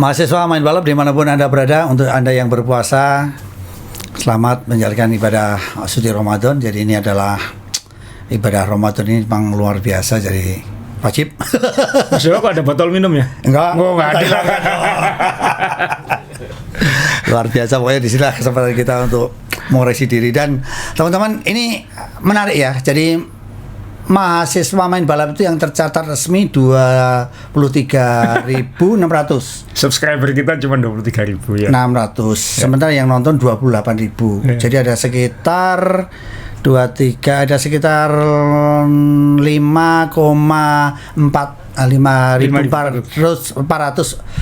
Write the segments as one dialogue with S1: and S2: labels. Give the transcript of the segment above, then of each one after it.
S1: Mahasiswa main balap dimanapun Anda berada, untuk Anda yang berpuasa, selamat menjalankan ibadah suci Ramadan. Jadi ini adalah ibadah Ramadan ini memang luar biasa, jadi wajib.
S2: Mas Dewa kok ada botol minum ya?
S1: Enggak.
S2: Oh, enggak ada.
S1: Luar biasa, pokoknya disinilah kesempatan kita untuk mengoreksi diri. Dan teman-teman, ini menarik ya. Jadi mahasiswa main balap itu yang tercatat resmi 23.600.
S2: Subscriber kita cuma 23.000 ya.
S1: 600. Sementara yang nonton 28.000.
S2: Ya.
S1: Jadi ada sekitar 5,400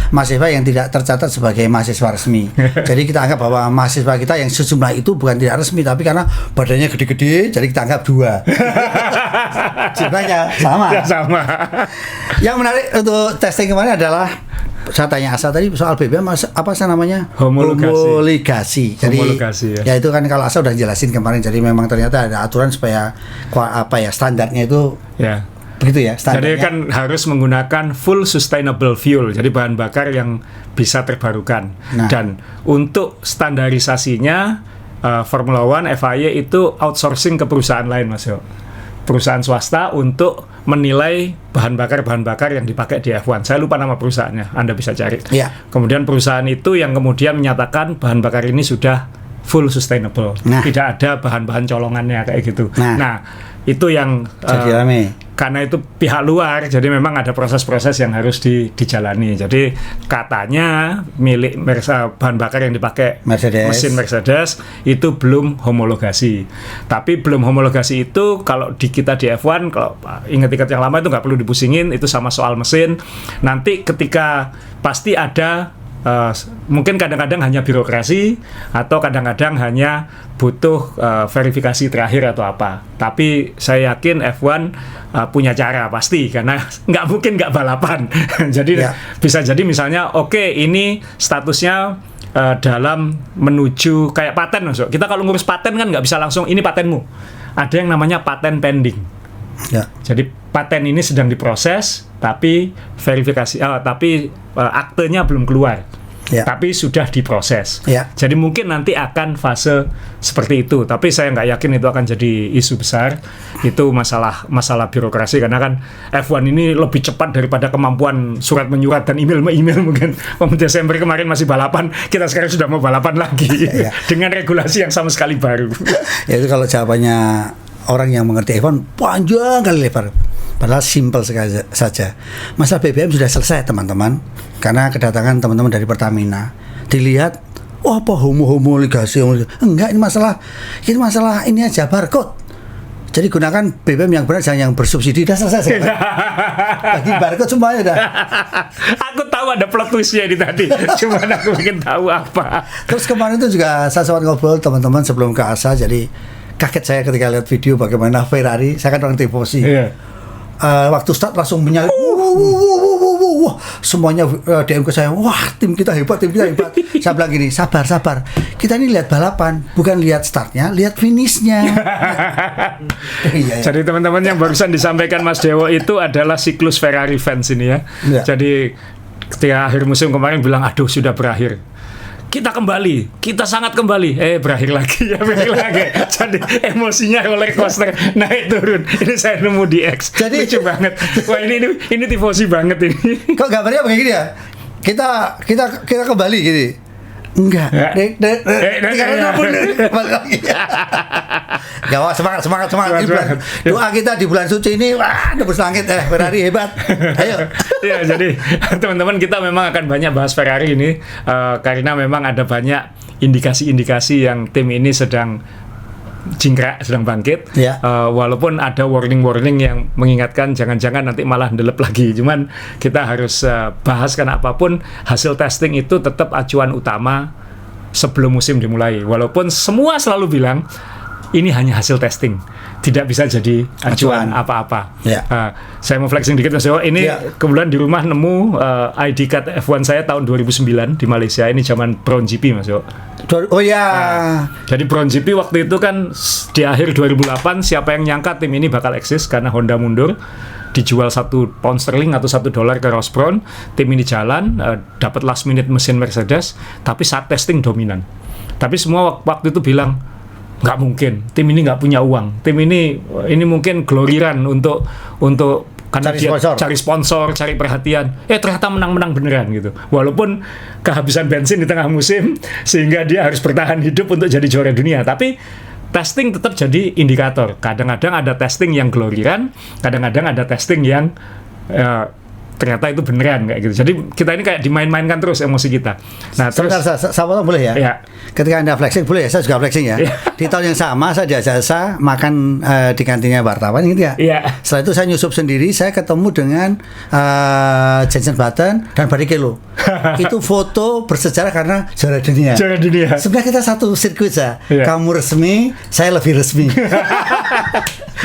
S1: mahasiswa yang tidak tercatat sebagai mahasiswa resmi. Jadi kita anggap bahwa mahasiswa kita yang sejumlah itu bukan tidak resmi, tapi karena badannya gede-gede, jadi kita anggap 2. Jumlahnya sama.
S2: Ya, sama.
S1: Yang menarik untuk testing kemarin adalah, saya tanya Asa tadi soal BBM apa sih namanya? Homologasi. Jadi
S2: homologasi,
S1: ya itu kan kalau Asa udah jelasin kemarin. Jadi memang ternyata ada aturan supaya standarnya itu
S2: ya.
S1: Begitu ya standarnya.
S2: Jadi kan harus menggunakan full sustainable fuel, jadi bahan bakar yang bisa terbarukan.
S1: Nah.
S2: Dan untuk standarisasinya Formula One FIA itu outsourcing ke perusahaan lain, Mas Yo. Perusahaan swasta untuk menilai bahan bakar yang dipakai di F1. Saya lupa nama perusahaannya, Anda bisa cari.
S1: Ya.
S2: Kemudian perusahaan itu yang kemudian menyatakan bahan bakar ini sudah full sustainable.
S1: Nah.
S2: Tidak ada bahan-bahan colongannya kayak gitu.
S1: Nah,
S2: itu yang
S1: jadi rame.
S2: Karena itu pihak luar, jadi memang ada proses-proses yang harus dijalani. Jadi katanya milik bahan bakar yang dipakai mesin Mercedes itu belum homologasi. Tapi belum homologasi itu kalau kita di F1, kalau ingat-ingat yang lama itu nggak perlu dipusingin, itu sama soal mesin. Nanti ketika pasti ada mungkin kadang-kadang hanya birokrasi atau kadang-kadang hanya butuh verifikasi terakhir atau apa. Tapi saya yakin F1 punya cara pasti, karena nggak mungkin nggak balapan. Jadi bisa jadi misalnya ini statusnya dalam menuju kayak paten, Mas. Kita kalau ngurus paten kan nggak bisa langsung ini patenmu. Ada yang namanya paten pending. Ya. Jadi paten ini sedang diproses, tapi verifikasi, aktenya belum keluar, tapi sudah diproses. Jadi mungkin nanti akan fase seperti itu, tapi saya nggak yakin itu akan jadi isu besar. Itu masalah birokrasi, karena kan F1 ini lebih cepat daripada kemampuan surat menyurat dan email mungkin. Desember kemarin masih balapan, kita sekarang sudah mau balapan lagi dengan regulasi yang sama sekali baru.
S1: Ya itu kalau jawabannya orang yang mengerti F1 panjang kali lebar. Padahal simpel saja. Masalah BBM sudah selesai, teman-teman. Karena kedatangan teman-teman dari Pertamina. Dilihat, apa homologasi? Enggak, ini masalah ini aja barcode. Jadi gunakan BBM yang benar, jangan yang bersubsidi. Udah selesai. Bagi barcode semuanya udah.
S2: Aku tahu ada plot twistnya ini tadi. Cuma aku ingin tahu apa.
S1: Terus kemarin itu juga saya sempat ngobrol teman-teman sebelum ke ASA. Jadi kaget saya ketika lihat video bagaimana Ferrari, saya kan orang tifosi. Waktu start langsung menyalip, semuanya DM ke saya, wah tim kita hebat. Saya bilang gini, sabar, kita ini lihat balapan, bukan lihat startnya, lihat finishnya.
S2: Jadi teman-teman yang barusan disampaikan Mas Dewo itu adalah siklus Ferrari fans ini ya. Jadi ketika akhir musim kemarin bilang, aduh sudah berakhir, kita sangat kembali, berakhir lagi. Jadi emosinya roller coaster, naik turun. Ini saya nemu di X. Jadi lucu banget. Wah, ini tifosi banget ini.
S1: Kok gambarnya begini ya? Kita kembali gini. Enggak. Gawat, semangat. Doa kita di bulan suci ini, wah, tembus langit, Ferrari hebat. Ayo.
S2: Ya, jadi teman-teman, kita memang akan banyak bahas Ferrari ini karena memang ada banyak indikasi-indikasi yang tim ini sedang jingkrak, sedang bangkit. Walaupun ada warning yang mengingatkan jangan-jangan nanti malah ndelep lagi. Cuman kita harus bahas, karena apapun hasil testing itu tetap acuan utama sebelum musim dimulai. Walaupun semua selalu bilang ini hanya hasil testing, tidak bisa jadi acuan apa-apa. Saya mau flexing dikit, Mas Dewo. Ini kebetulan di rumah nemu ID card F1 saya tahun 2009 di Malaysia. Ini zaman Brown GP, Mas Dewo.
S1: Oh ya.
S2: Jadi Brown GP waktu itu kan di akhir 2008, siapa yang nyangka tim ini bakal eksis karena Honda mundur. dijual 1 pound sterling atau $1 ke Ross Brown, tim ini jalan, dapat last minute mesin Mercedes, tapi saat testing dominan. Tapi semua waktu itu bilang nggak mungkin, tim ini nggak punya uang, tim ini mungkin glory run untuk karena cari sponsor, cari perhatian. Ternyata menang beneran gitu. Walaupun kehabisan bensin di tengah musim sehingga dia harus bertahan hidup untuk jadi juara dunia. Tapi testing tetap jadi indikator. Kadang-kadang ada testing yang glory run, kadang-kadang ada testing yang ternyata itu beneran kayak gitu. Jadi kita ini kayak dimain-mainkan terus emosi kita. Nah, terus
S1: saya boleh ya?
S2: Ya.
S1: Ketika Anda flexing boleh ya, saya juga flexing ya. Di tahun yang sama saya jasa makan di kantinnya wartawan gitu ya.
S2: Iya.
S1: Setelah itu saya nyusup sendiri, saya ketemu dengan Jensen Button dan Barrichello. Itu foto bersejarah karena juara dunia.
S2: Juara dunia.
S1: Sebenarnya kita satu sirkuit ya.
S2: Iya.
S1: Kamu resmi, saya lebih resmi.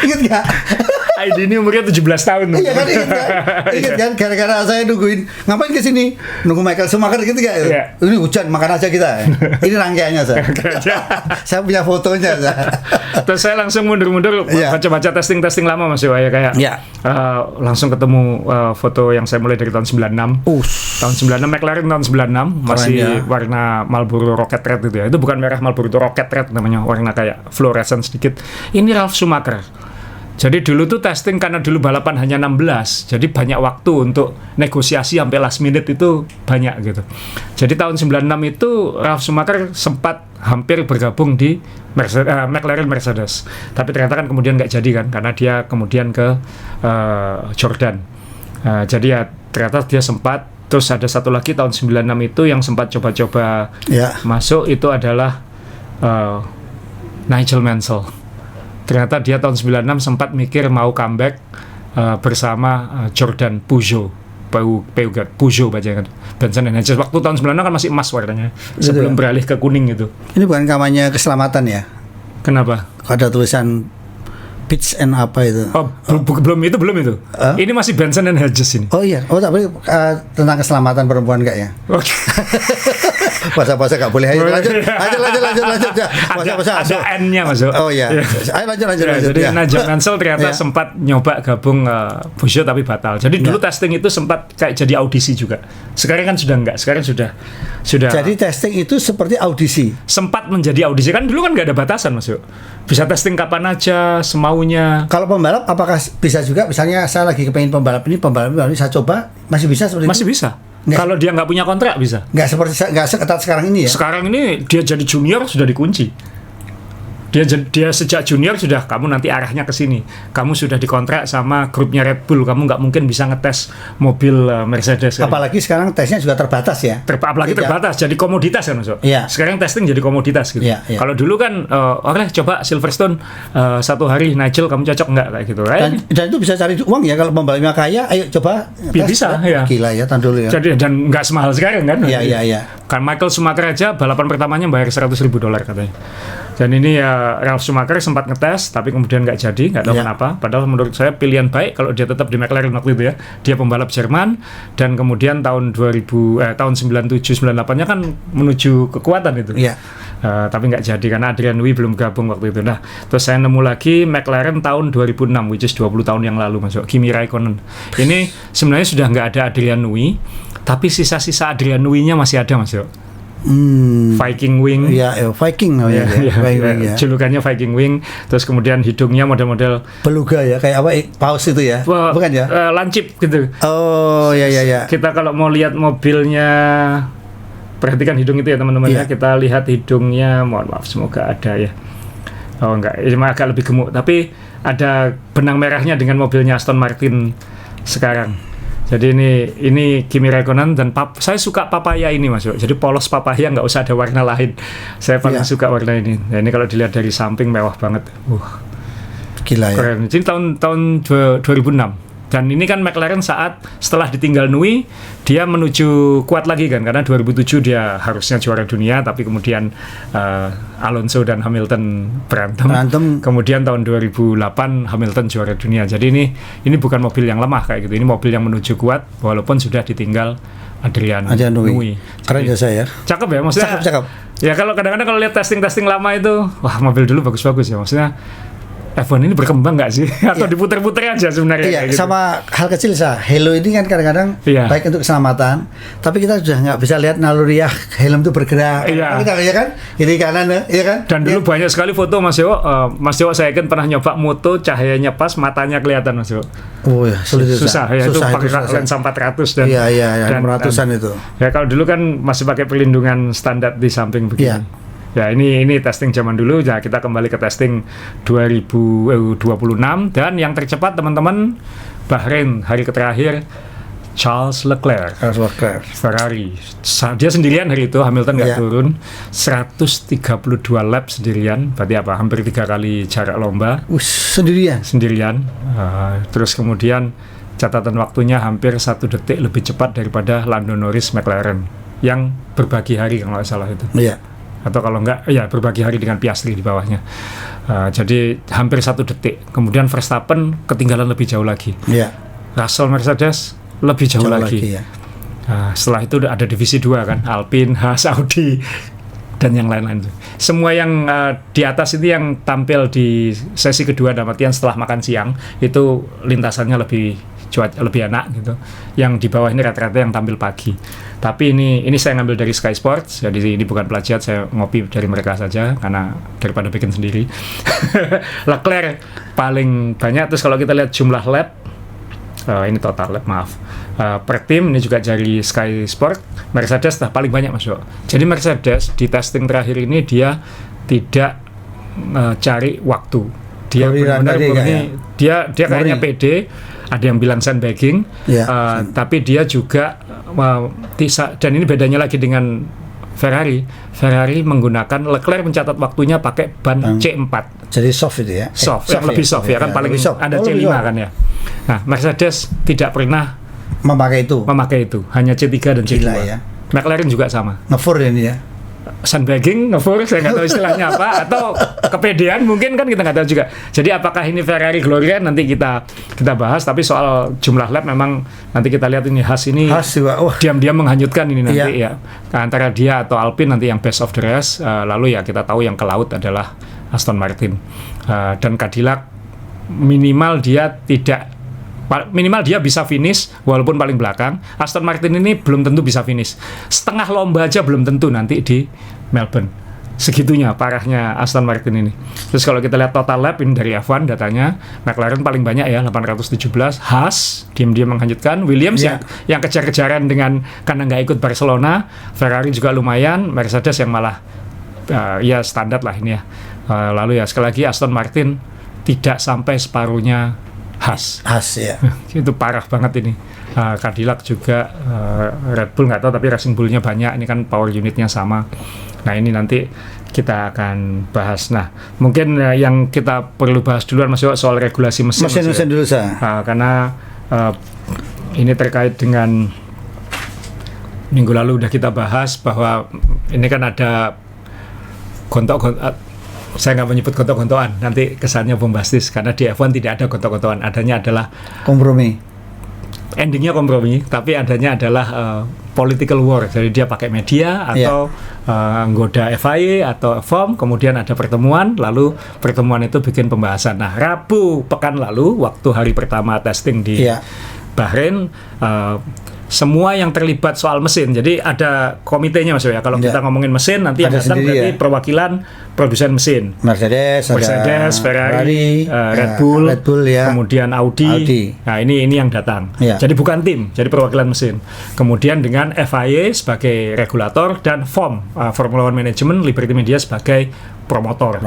S1: Ingat nggak?
S2: ID ini umurnya 17 tahun.
S1: Iya kan, ingat kan? Gara-gara saya nungguin, ngapain ke sini? Nunggu Michael Schumacher gitu nggak?
S2: Iya.
S1: Ini hujan, makan aja kita. Ini rangkaiannya saya. Saya punya fotonya.
S2: Terus saya langsung mundur-mundur baca-baca testing lama Mas Iwa ya, kayak langsung ketemu foto yang saya mulai dari tahun 96. Tahun 96 McLaren tahun 96 masih warna Marlboro Rocket Red itu ya. Itu bukan merah Marlboro, itu Rocket Red namanya, warna kayak fluorescent sedikit. Ini Ralf Schumacher. Jadi dulu tuh testing karena dulu balapan hanya 16, jadi banyak waktu untuk negosiasi sampai last minute itu banyak gitu. Jadi tahun 96 itu Ralf Schumacher sempat hampir bergabung di McLaren Mercedes, tapi ternyata kan kemudian nggak jadi kan, karena dia kemudian ke Jordan. Jadi ya ternyata dia sempat. Terus ada satu lagi tahun 96 itu yang sempat coba-coba masuk, itu adalah Nigel Mansell. Ternyata dia tahun 96 sempat mikir mau comeback bersama Jordan Peugeot bacanya kan. Benson and Hedges waktu tahun 96 kan masih emas warnanya sebelum beralih ke kuning itu. Ini
S1: bukan kampanye keselamatan ya?
S2: Kenapa?
S1: Ada tulisan Pitch and apa itu?
S2: Belum itu. Ini masih Benson and Hedges ini.
S1: Oh iya. Tapi tentang keselamatan perempuan enggak ya? Puasa-puasa nggak boleh. Lanjut.
S2: Ada N-nya masuk.
S1: Oh iya. Ayo lanjut.
S2: Jadi Nigel Mansell ternyata sempat nyoba gabung Peugeot tapi batal. Jadi dulu testing itu sempat kayak jadi audisi juga. Sekarang kan sudah enggak. Sekarang sudah.
S1: Jadi testing itu seperti audisi.
S2: Sempat menjadi audisi, kan dulu kan nggak ada batasan masuk. Bisa testing kapan aja, semaunya.
S1: Kalau pembalap apakah bisa juga? Misalnya saya lagi kepengen pembalap ini saya coba, masih bisa seperti
S2: itu? Masih bisa. Kalau dia nggak punya kontrak bisa.
S1: Nggak seketat sekarang ini ya?
S2: Sekarang ini dia jadi junior sudah dikunci. Dia sejak junior sudah, kamu nanti arahnya ke sini. Kamu sudah dikontrak sama grupnya Red Bull. Kamu nggak mungkin bisa ngetes mobil Mercedes.
S1: Apalagi sekarang tesnya juga terbatas ya.
S2: Apalagi terbatas, jadi komoditas kan Mas.
S1: Iya.
S2: Sekarang testing jadi komoditas gitu.
S1: Iya.
S2: Kalau dulu kan, coba Silverstone satu hari Nigel kamu cocok nggak kayak gitu.
S1: Dan itu bisa cari uang ya kalau pembalapnya kaya. Ayo coba.
S2: Bisa ya.
S1: Gila ya tahun dulu ya.
S2: Jadi dan nggak semahal sekarang kan.
S1: Iya.
S2: Kan Michael Schumacher aja balapan pertamanya bayar $100,000 katanya. Dan ini ya Ralf Schumacher sempat ngetes tapi kemudian nggak jadi, nggak tahu kenapa. Padahal menurut saya pilihan baik kalau dia tetap di McLaren waktu itu ya. Dia pembalap Jerman dan kemudian tahun 97-98-nya kan menuju kekuatan itu.
S1: Iya.
S2: Tapi nggak jadi karena Adrian Newey belum gabung waktu itu. Nah, terus saya nemu lagi McLaren tahun 2006, which is 20 tahun yang lalu masuk Kimi Raikkonen. Ini sebenarnya sudah nggak ada Adrian Newey, tapi sisa-sisa Adrian Newey-nya masih ada masuk. Viking Wing.
S1: Iya, Viking namanya.
S2: Ya. Julukannya Viking Wing. Terus kemudian hidungnya model-model
S1: beluga ya, kayak apa? Paus itu ya? Bukan ya?
S2: Lancip gitu.
S1: Oh, iya.
S2: Kita kalau mau lihat mobilnya, perhatikan hidung itu ya teman-teman ya. Kita lihat hidungnya, mohon maaf semoga ada ya. Oh enggak, ini agak lebih gemuk. Tapi ada benang merahnya dengan mobilnya Aston Martin sekarang. Jadi ini Kimi Raikkonen dan saya suka papaya ini masuk. Jadi polos papaya, nggak usah ada warna lain. Saya paling suka warna ini. Nah, ini kalau dilihat dari samping mewah banget.
S1: Gila ya.
S2: Keren. Jadi tahun 2006. Dan ini kan McLaren saat setelah ditinggal Newey, dia menuju kuat lagi kan, karena 2007 dia harusnya juara dunia, tapi kemudian Alonso dan Hamilton berantem. Kemudian tahun 2008 Hamilton juara dunia. Jadi ini bukan mobil yang lemah kayak gitu. Ini mobil yang menuju kuat walaupun sudah ditinggal Adrian Newey.
S1: Keren ya saya.
S2: Cakep ya maksudnya.
S1: Cakep.
S2: Ya kalau kadang-kadang kalau lihat testing lama itu, wah mobil dulu bagus-bagus ya maksudnya. F1 ini berkembang nggak sih? Atau diputer-puter aja sebenarnya?
S1: Iya,
S2: gitu.
S1: sama hal kecil Halo ini kan kadang-kadang baik untuk keselamatan, tapi kita sudah nggak bisa lihat naluri helm itu bergerak. Kita lihat kan, kiri kanan, ya kan?
S2: Dan dulu banyak sekali foto Mas Dewo. Mas Dewo saya kan pernah nyoba moto, cahayanya pas, matanya kelihatan Mas Dewo.
S1: Oh ya, susah ya,
S2: itu pakai lensa 400 dan
S1: iya, 600-an itu.
S2: Ya kalau dulu kan masih pakai perlindungan standar di samping begini. Ya ini testing zaman dulu. Ya kita kembali ke testing 2026 dan yang tercepat teman-teman Bahrain hari terakhir Charles Leclerc Ferrari. Dia sendirian hari itu, Hamilton nggak turun. 132 lap sendirian, berarti apa? Hampir 3 kali jarak lomba.
S1: Sendirian.
S2: Terus kemudian catatan waktunya hampir 1 detik lebih cepat daripada Lando Norris McLaren yang berbagi hari kalau nggak salah itu. Atau kalau enggak, ya berbagi hari dengan Piastri di bawahnya. Jadi hampir 1 detik. Kemudian Verstappen ketinggalan lebih jauh lagi. Russell Mercedes lebih jauh lagi. Setelah itu ada divisi 2 kan, Alpine, Haas, Audi, dan yang lain-lain. Semua yang di atas ini yang tampil di sesi kedua, dalam artian setelah makan siang, itu lintasannya lebih enak gitu. Yang di bawah ini rata-rata yang tampil pagi. Tapi ini saya ngambil dari Sky Sports, jadi ini bukan plagiat, saya ngopi dari mereka saja karena daripada bikin sendiri. Leclerc paling banyak. Terus kalau kita lihat jumlah lap, ini total lap, maaf. Per tim ini juga dari Sky Sport, Mercedes paling banyak Mas Jo. Jadi Mercedes di testing terakhir ini dia tidak cari waktu. Dia benar-benar dia kayaknya pede. Ada yang bilang sandbagging, tapi dia juga dan ini bedanya lagi dengan Ferrari menggunakan Leclerc mencatat waktunya pakai ban C4.
S1: Jadi soft itu ya?
S2: Yang lebih soft ya kan, paling ada C5 kan ya. Nah, Mercedes tidak pernah memakai itu, hanya C3 dan C2. McLaren juga sama.
S1: Ngefur ini ya?
S2: Sandbagging, ngefur, saya nggak tahu istilahnya apa, atau kepedean mungkin kan kita nggak tahu juga. Jadi apakah ini Ferrari Gloria nanti kita bahas, tapi soal jumlah lap memang nanti kita lihat ini Haas juga, diam-diam menghanyutkan ini nanti ya. Antara dia atau Alpine nanti yang best of the rest, lalu ya kita tahu yang ke laut adalah Aston Martin. Dan Cadillac minimal dia bisa finish walaupun paling belakang. Aston Martin ini belum tentu bisa finish. Setengah lomba aja belum tentu nanti di Melbourne. Segitunya parahnya Aston Martin ini. Terus kalau kita lihat total lap ini dari F1 datanya, McLaren paling banyak ya 817, Haas diam-diam menghanyutkan, Williams yang kejar-kejaran dengan karena nggak ikut Barcelona, Ferrari juga lumayan, Mercedes yang malah ya standar lah ini ya. Lalu ya sekali lagi Aston Martin tidak sampai separuhnya Haas ya. Itu parah banget ini. Cadillac juga, Red Bull nggak tahu, tapi Racing Bull-nya banyak. Ini kan power unitnya sama. Nah ini nanti kita akan bahas. Nah mungkin yang kita perlu bahas duluan Mas Yo, soal regulasi mesin
S1: dulu
S2: karena ini terkait dengan minggu lalu udah kita bahas bahwa ini kan ada gontok-gontok. Saya nggak menyebut gontok-gontokan, nanti kesannya bombastis, karena di F1 tidak ada gontok-gontokan, adanya adalah
S1: kompromi.
S2: Endingnya kompromi, tapi adanya adalah political war. Jadi dia pakai media atau nggoda FIA atau FOM, kemudian ada pertemuan, lalu pertemuan itu bikin pembahasan. Nah, Rabu pekan lalu, waktu hari pertama testing di Bahrain, semua yang terlibat soal mesin. Jadi ada komitenya Mas ya. Kalau kita ngomongin mesin nanti yang datang berarti perwakilan produsen mesin.
S1: Mercedes,
S2: Ferrari, Red Bull kemudian Audi. Nah, ini yang datang. Jadi bukan tim, jadi perwakilan mesin. Kemudian dengan FIA sebagai regulator dan FOM, Formula One Management, Liberty Media sebagai promotor.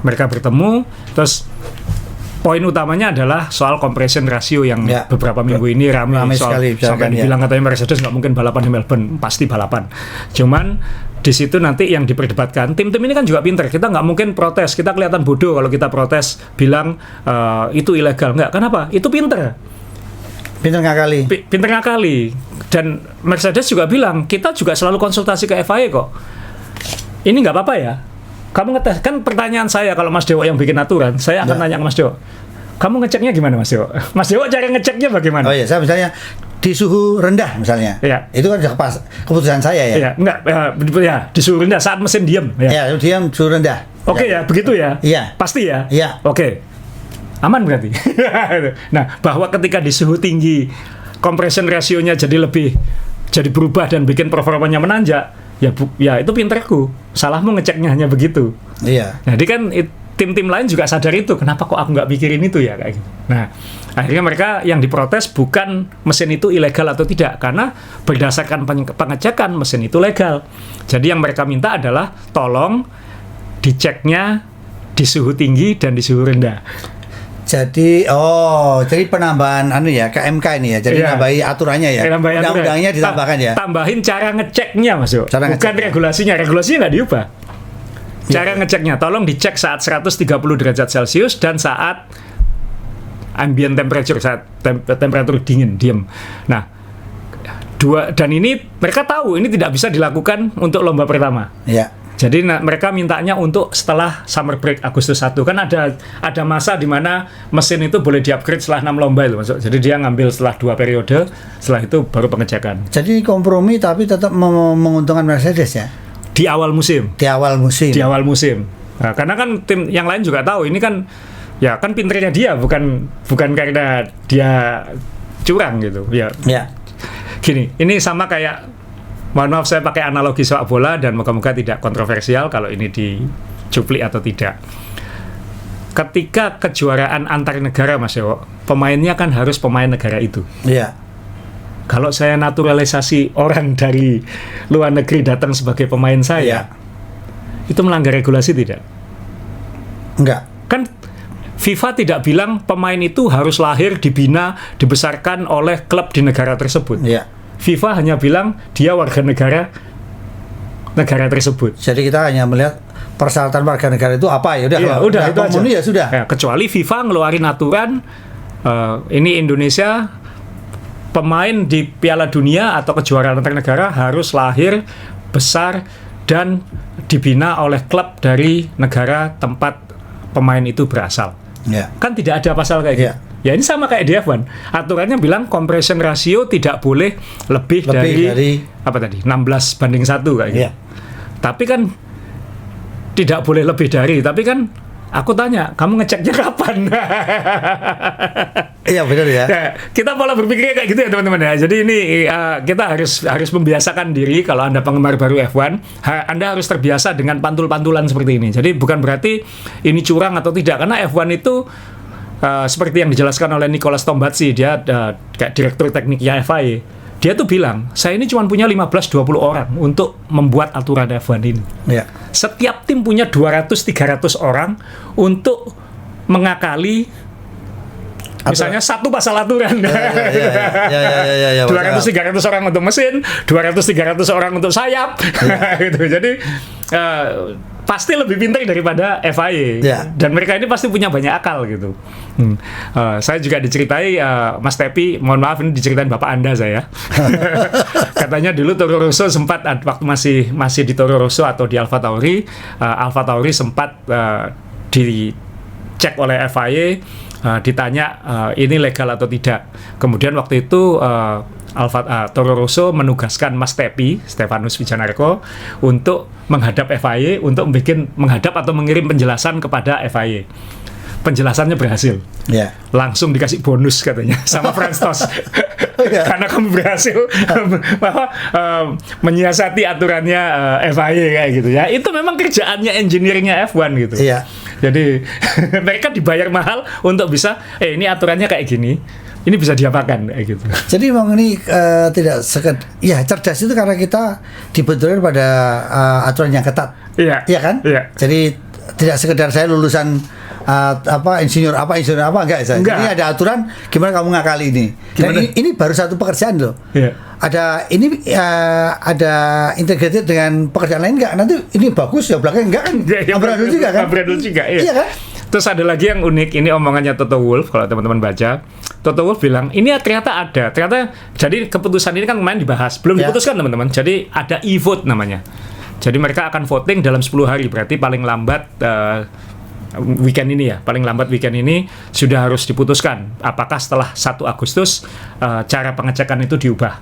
S2: Mereka bertemu, terus poin utamanya adalah soal compression ratio yang beberapa minggu ini ramai soal, sampai dibilang katanya Mercedes nggak mungkin balapan di Melbourne, pasti balapan. Cuman di situ nanti yang diperdebatkan, tim-tim ini kan juga pinter, kita nggak mungkin protes, kita kelihatan bodoh kalau kita protes bilang itu ilegal, nggak, kenapa? Itu pinter ngakali. Dan Mercedes juga bilang, kita juga selalu konsultasi ke FIA kok, ini nggak apa-apa ya. Kamu ngetes, kan pertanyaan saya kalau Mas Dewo yang bikin aturan, saya akan tanya ke Mas Dewo, kamu ngeceknya gimana Mas Dewo? Mas Dewo cara ngeceknya bagaimana?
S1: Oh iya, saya misalnya di suhu rendah misalnya, itu kan sudah keputusan saya ya.
S2: Di suhu rendah saat mesin diam.
S1: Diam suhu rendah.
S2: Oke ya, begitu ya.
S1: Iya.
S2: Pasti ya.
S1: Iya.
S2: Oke. aman berarti. Nah, bahwa ketika di suhu tinggi compression ratio-nya jadi berubah dan bikin performanya menanjak, ya itu pinterku. Salahmu ngeceknya hanya begitu.
S1: Iya.
S2: Jadi kan tim-tim lain juga sadar itu. Kenapa kok aku nggak pikirin itu ya kayak gitu. Nah, akhirnya mereka yang diprotes bukan mesin itu ilegal atau tidak, karena berdasarkan pengecekan mesin itu legal. Jadi yang mereka minta adalah tolong diceknya di suhu tinggi dan di suhu rendah.
S1: Jadi penambahan KMK ini ya. Jadi nambahi aturannya ya. Undang-undangnya ditambahkan ya.
S2: Tambahin cara ngeceknya, Mas Yo. Bukan regulasinya. Regulasinya nggak diubah. Cara ngeceknya, tolong dicek saat 130 derajat Celcius dan saat ambient temperature, saat temperatur dingin, diem. Nah, dan ini mereka tahu ini tidak bisa dilakukan untuk lomba pertama.
S1: Iya.
S2: Jadi mereka mintanya untuk setelah summer break Agustus 1. Kan ada masa di mana mesin itu boleh di-upgrade setelah 6 lomba itu, Mas. Jadi dia ngambil setelah 2 periode, setelah itu baru pengecekan.
S1: Jadi kompromi tapi tetap menguntungkan Mercedes ya?
S2: Di awal musim. Nah, karena kan tim yang lain juga tahu ini kan ya kan pinternya dia, bukan karena dia curang gitu. Ya. Gini, ini sama kayak, mohon maaf saya pakai analogi sepak bola dan moga-moga tidak kontroversial kalau ini dicuplik atau tidak. Ketika kejuaraan antar negara, Mas Yowo, pemainnya kan harus pemain negara itu.
S1: Iya.
S2: Kalau saya naturalisasi orang dari luar negeri datang sebagai pemain saya, itu melanggar regulasi tidak?
S1: Enggak.
S2: Kan FIFA tidak bilang pemain itu harus lahir, dibina, dibesarkan oleh klub di negara tersebut.
S1: Iya.
S2: FIFA hanya bilang dia warga negara tersebut.
S1: Jadi kita hanya melihat persyaratan warga negara itu apa, ya udah
S2: itu aja.
S1: Ya sudah.
S2: Ya, kecuali FIFA ngeluarin aturan ini Indonesia pemain di Piala Dunia atau kejuaraan antar negara harus lahir, besar dan dibina oleh klub dari negara tempat pemain itu berasal.
S1: Ya.
S2: Kan tidak ada pasal kayak gitu. Ya ini sama kayak di F1. Aturannya bilang compression ratio tidak boleh lebih dari apa tadi? 16:1 kayak gitu. Tapi kan tidak boleh lebih dari, tapi kan aku tanya, kamu ngeceknya kapan?
S1: Iya benar ya.
S2: Kita pola berpikirnya kayak gitu ya teman-teman ya. Jadi ini kita harus membiasakan diri. Kalau Anda penggemar baru F1, Anda harus terbiasa dengan pantul-pantulan seperti ini. Jadi bukan berarti ini curang atau tidak, karena F1 itu seperti yang dijelaskan oleh Nicolas Tombazzi, dia kayak direktur tekniknya FIA. Dia tuh bilang, saya ini cuma punya 15-20 orang untuk membuat aturan F1 ini.
S1: Ya.
S2: Setiap tim punya 200-300 orang untuk mengakali misalnya satu pasal aturan. 200-300 orang untuk mesin, 200-300 orang untuk sayap. Gitu. Jadi pasti lebih pintar daripada FIA. Dan mereka ini pasti punya banyak akal gitu. Saya juga diceritai Mas Tepi, mohon maaf ini diceritain bapak Anda saya. Katanya dulu Toro Rosso sempat waktu masih di Toro Rosso atau di Alfa Tauri sempat dicek oleh FIA, ditanya ini legal atau tidak. Kemudian waktu itu Toro Rosso menugaskan Mas Tepi, Stefanus Wijanarko, untuk menghadap FIA, untuk menghadap atau mengirim penjelasan kepada FIA. Penjelasannya berhasil. Langsung dikasih bonus katanya sama Franz Tost. Karena kamu berhasil menyiasati aturannya FIA kayak gitu ya. Itu memang kerjaannya engineeringnya F1 gitu. Jadi mereka dibayar mahal untuk bisa ini aturannya kayak gini. Ini bisa diapakan kayak gitu.
S1: Jadi memang ini tidak cerdas itu karena kita dibenturkan pada aturan yang ketat. Iya kan? Jadi tidak sekedar saya lulusan insinyur apa enggak. Jadi ada aturan gimana kamu ngakali ini. Dan ini baru satu pekerjaan loh. Ada integrated dengan pekerjaan lain enggak? Nanti ini bagus ya belakang enggak kan? Amburadul juga kan?
S2: Amburadul juga iya
S1: kan?
S2: Terus ada lagi yang unik, ini omongannya Toto Wolff, kalau teman-teman baca. Toto Wolff bilang, ini ternyata jadi keputusan ini kan kemarin dibahas, belum diputuskan teman-teman. Jadi ada e-vote namanya. Jadi mereka akan voting dalam 10 hari, berarti paling lambat weekend ini sudah harus diputuskan apakah setelah 1 Agustus cara pengecekan itu diubah.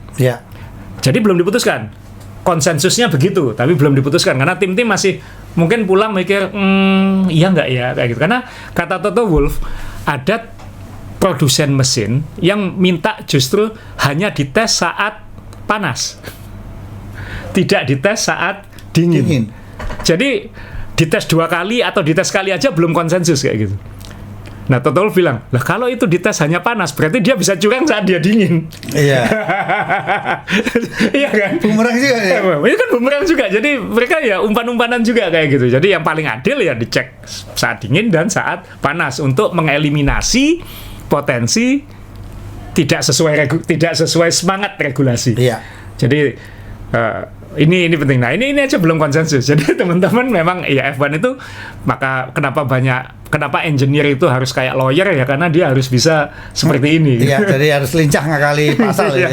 S2: Jadi belum diputuskan. Konsensusnya begitu, tapi belum diputuskan karena tim-tim masih mungkin pulang mikir iya nggak ya kayak gitu. Karena kata Toto Wolff, ada produsen mesin yang minta justru hanya dites saat panas, tidak dites saat dingin. Jadi dites 2 kali atau dites sekali aja belum konsensus kayak gitu. Nah, Total bilang, lah kalau itu dites hanya panas, berarti dia bisa curang saat dia dingin.
S1: Iya.
S2: Iya kan?
S1: Bumerang juga ya?
S2: Ini kan bumerang juga, jadi mereka ya umpan-umpanan juga kayak gitu. Jadi yang paling adil ya dicek saat dingin dan saat panas untuk mengeliminasi potensi tidak sesuai semangat regulasi.
S1: Iya.
S2: Jadi ini penting. Nah, ini aja belum konsensus. Jadi teman-teman memang ya F1 itu, maka kenapa engineer itu harus kayak lawyer ya, karena dia harus bisa seperti ini.
S1: Iya, jadi harus lincah ngakali pasal ya.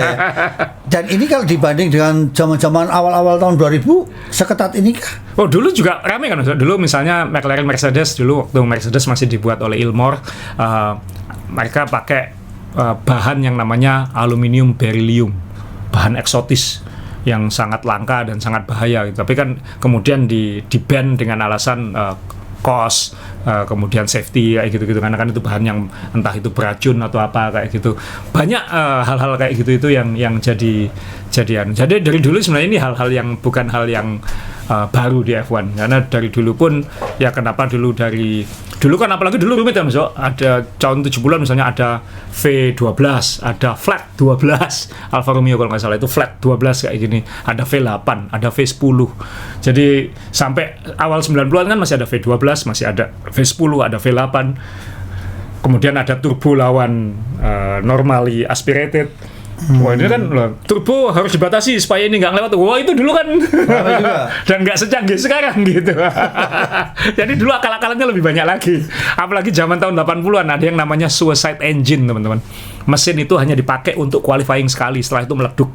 S1: Dan ini kalau dibanding dengan zaman-zaman awal-awal tahun 2000 seketat ini kah?
S2: Oh, dulu juga ramai kan. Dulu misalnya McLaren Mercedes, dulu waktu Mercedes masih dibuat oleh Ilmor, mereka pakai bahan yang namanya aluminium beryllium, bahan eksotis yang sangat langka dan sangat bahaya gitu. Tapi kan kemudian di-ban dengan alasan cost, kemudian safety kayak gitu-gitu, karena kan itu bahan yang entah itu beracun atau apa kayak gitu. Banyak hal-hal kayak gitu itu yang jadi dari dulu sebenarnya ini hal-hal yang bukan hal yang baru di F1, karena dari dulu pun ya kenapa dulu kan apalagi dulu rumit ya Mas, ada tahun 70-an misalnya ada V12, ada flat 12, Alfa Romeo kalau nggak salah itu flat 12 kayak gini, ada V8, ada V10. Jadi sampai awal 90-an kan masih ada V12, masih ada V10, ada V8. Kemudian ada turbo lawan normally aspirated. Wah, ini kan loh, turbo harus dibatasi supaya ini nggak lewat. Wah, itu dulu kan dan nggak secanggih sekarang gitu. Jadi dulu akal-akalannya lebih banyak lagi. Apalagi zaman tahun 80-an ada yang namanya suicide engine, teman-teman. Mesin itu hanya dipakai untuk qualifying sekali, setelah itu meleduk.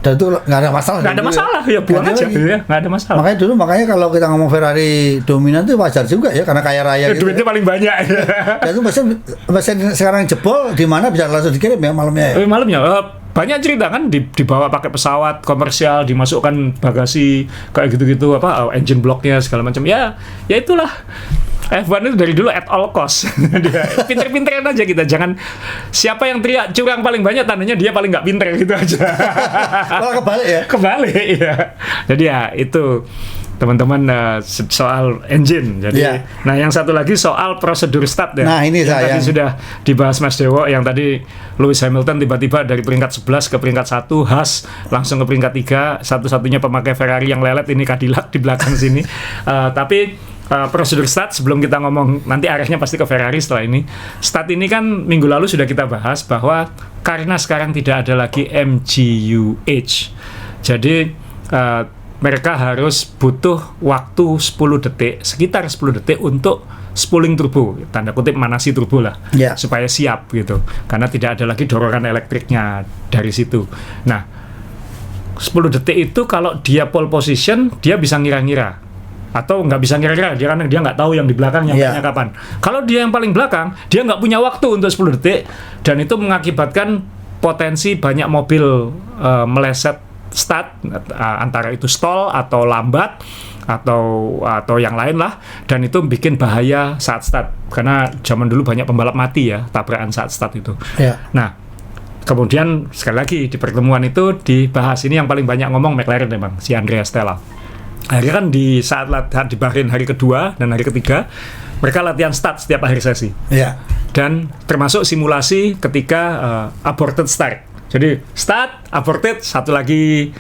S1: Dan itu nggak ada masalah.
S2: Nggak ada masalah, ya buang aja ya, nggak ada masalah.
S1: Makanya kalau kita ngomong Ferrari dominan itu wajar juga ya, karena kaya raya gitu.
S2: Duitnya paling banyak.
S1: Dan itu mesin sekarang jebol di mana bisa langsung dikirim ya malamnya.
S2: Malamnya banyak cerita kan dibawa pakai pesawat komersial, dimasukkan bagasi kayak gitu-gitu, engine blocknya segala macam. Ya itulah. F1 itu dari dulu at all cost. Dia pinter-pinteran aja kita, jangan siapa yang teriak curang paling banyak tandanya dia paling nggak pinter gitu aja.
S1: Malah kebalik ya. Kebalik
S2: ya. Jadi ya itu teman-teman soal engine. Jadi nah yang satu lagi soal prosedur start ya.
S1: Nah, ini
S2: yang tadi sudah dibahas Mas Dewo, yang tadi Lewis Hamilton tiba-tiba dari peringkat 11 ke peringkat 1, Haas langsung ke peringkat 3, satu-satunya pemakai Ferrari yang lelet ini Cadillac di belakang sini. Tapi prosedur start, sebelum kita ngomong nanti arahnya pasti ke Ferrari setelah ini. Start ini kan minggu lalu sudah kita bahas bahwa karena sekarang tidak ada lagi MGU-H, jadi mereka harus butuh waktu 10 detik, sekitar 10 detik untuk spooling turbo, tanda kutip manasi turbo lah, supaya siap gitu, karena tidak ada lagi dorongan elektriknya dari situ. Nah, 10 detik itu kalau dia pole position, dia bisa ngira-ngira, atau nggak bisa kira-kira dia, karena dia nggak tahu yang di belakang nyampainya kapan. Kalau dia yang paling belakang, dia nggak punya waktu untuk 10 detik, dan itu mengakibatkan potensi banyak mobil meleset start, antara itu stall atau lambat atau yang lain lah, dan itu bikin bahaya saat start, karena zaman dulu banyak pembalap mati ya tabrakan saat start itu. Nah, kemudian sekali lagi di pertemuan itu dibahas, ini yang paling banyak ngomong McLaren memang, si Andrea Stella. Akhirnya kan di saat latihan di Bahrain hari kedua dan hari ketiga, mereka latihan start setiap akhir sesi. Dan termasuk simulasi ketika aborted start. Jadi start, aborted, satu lagi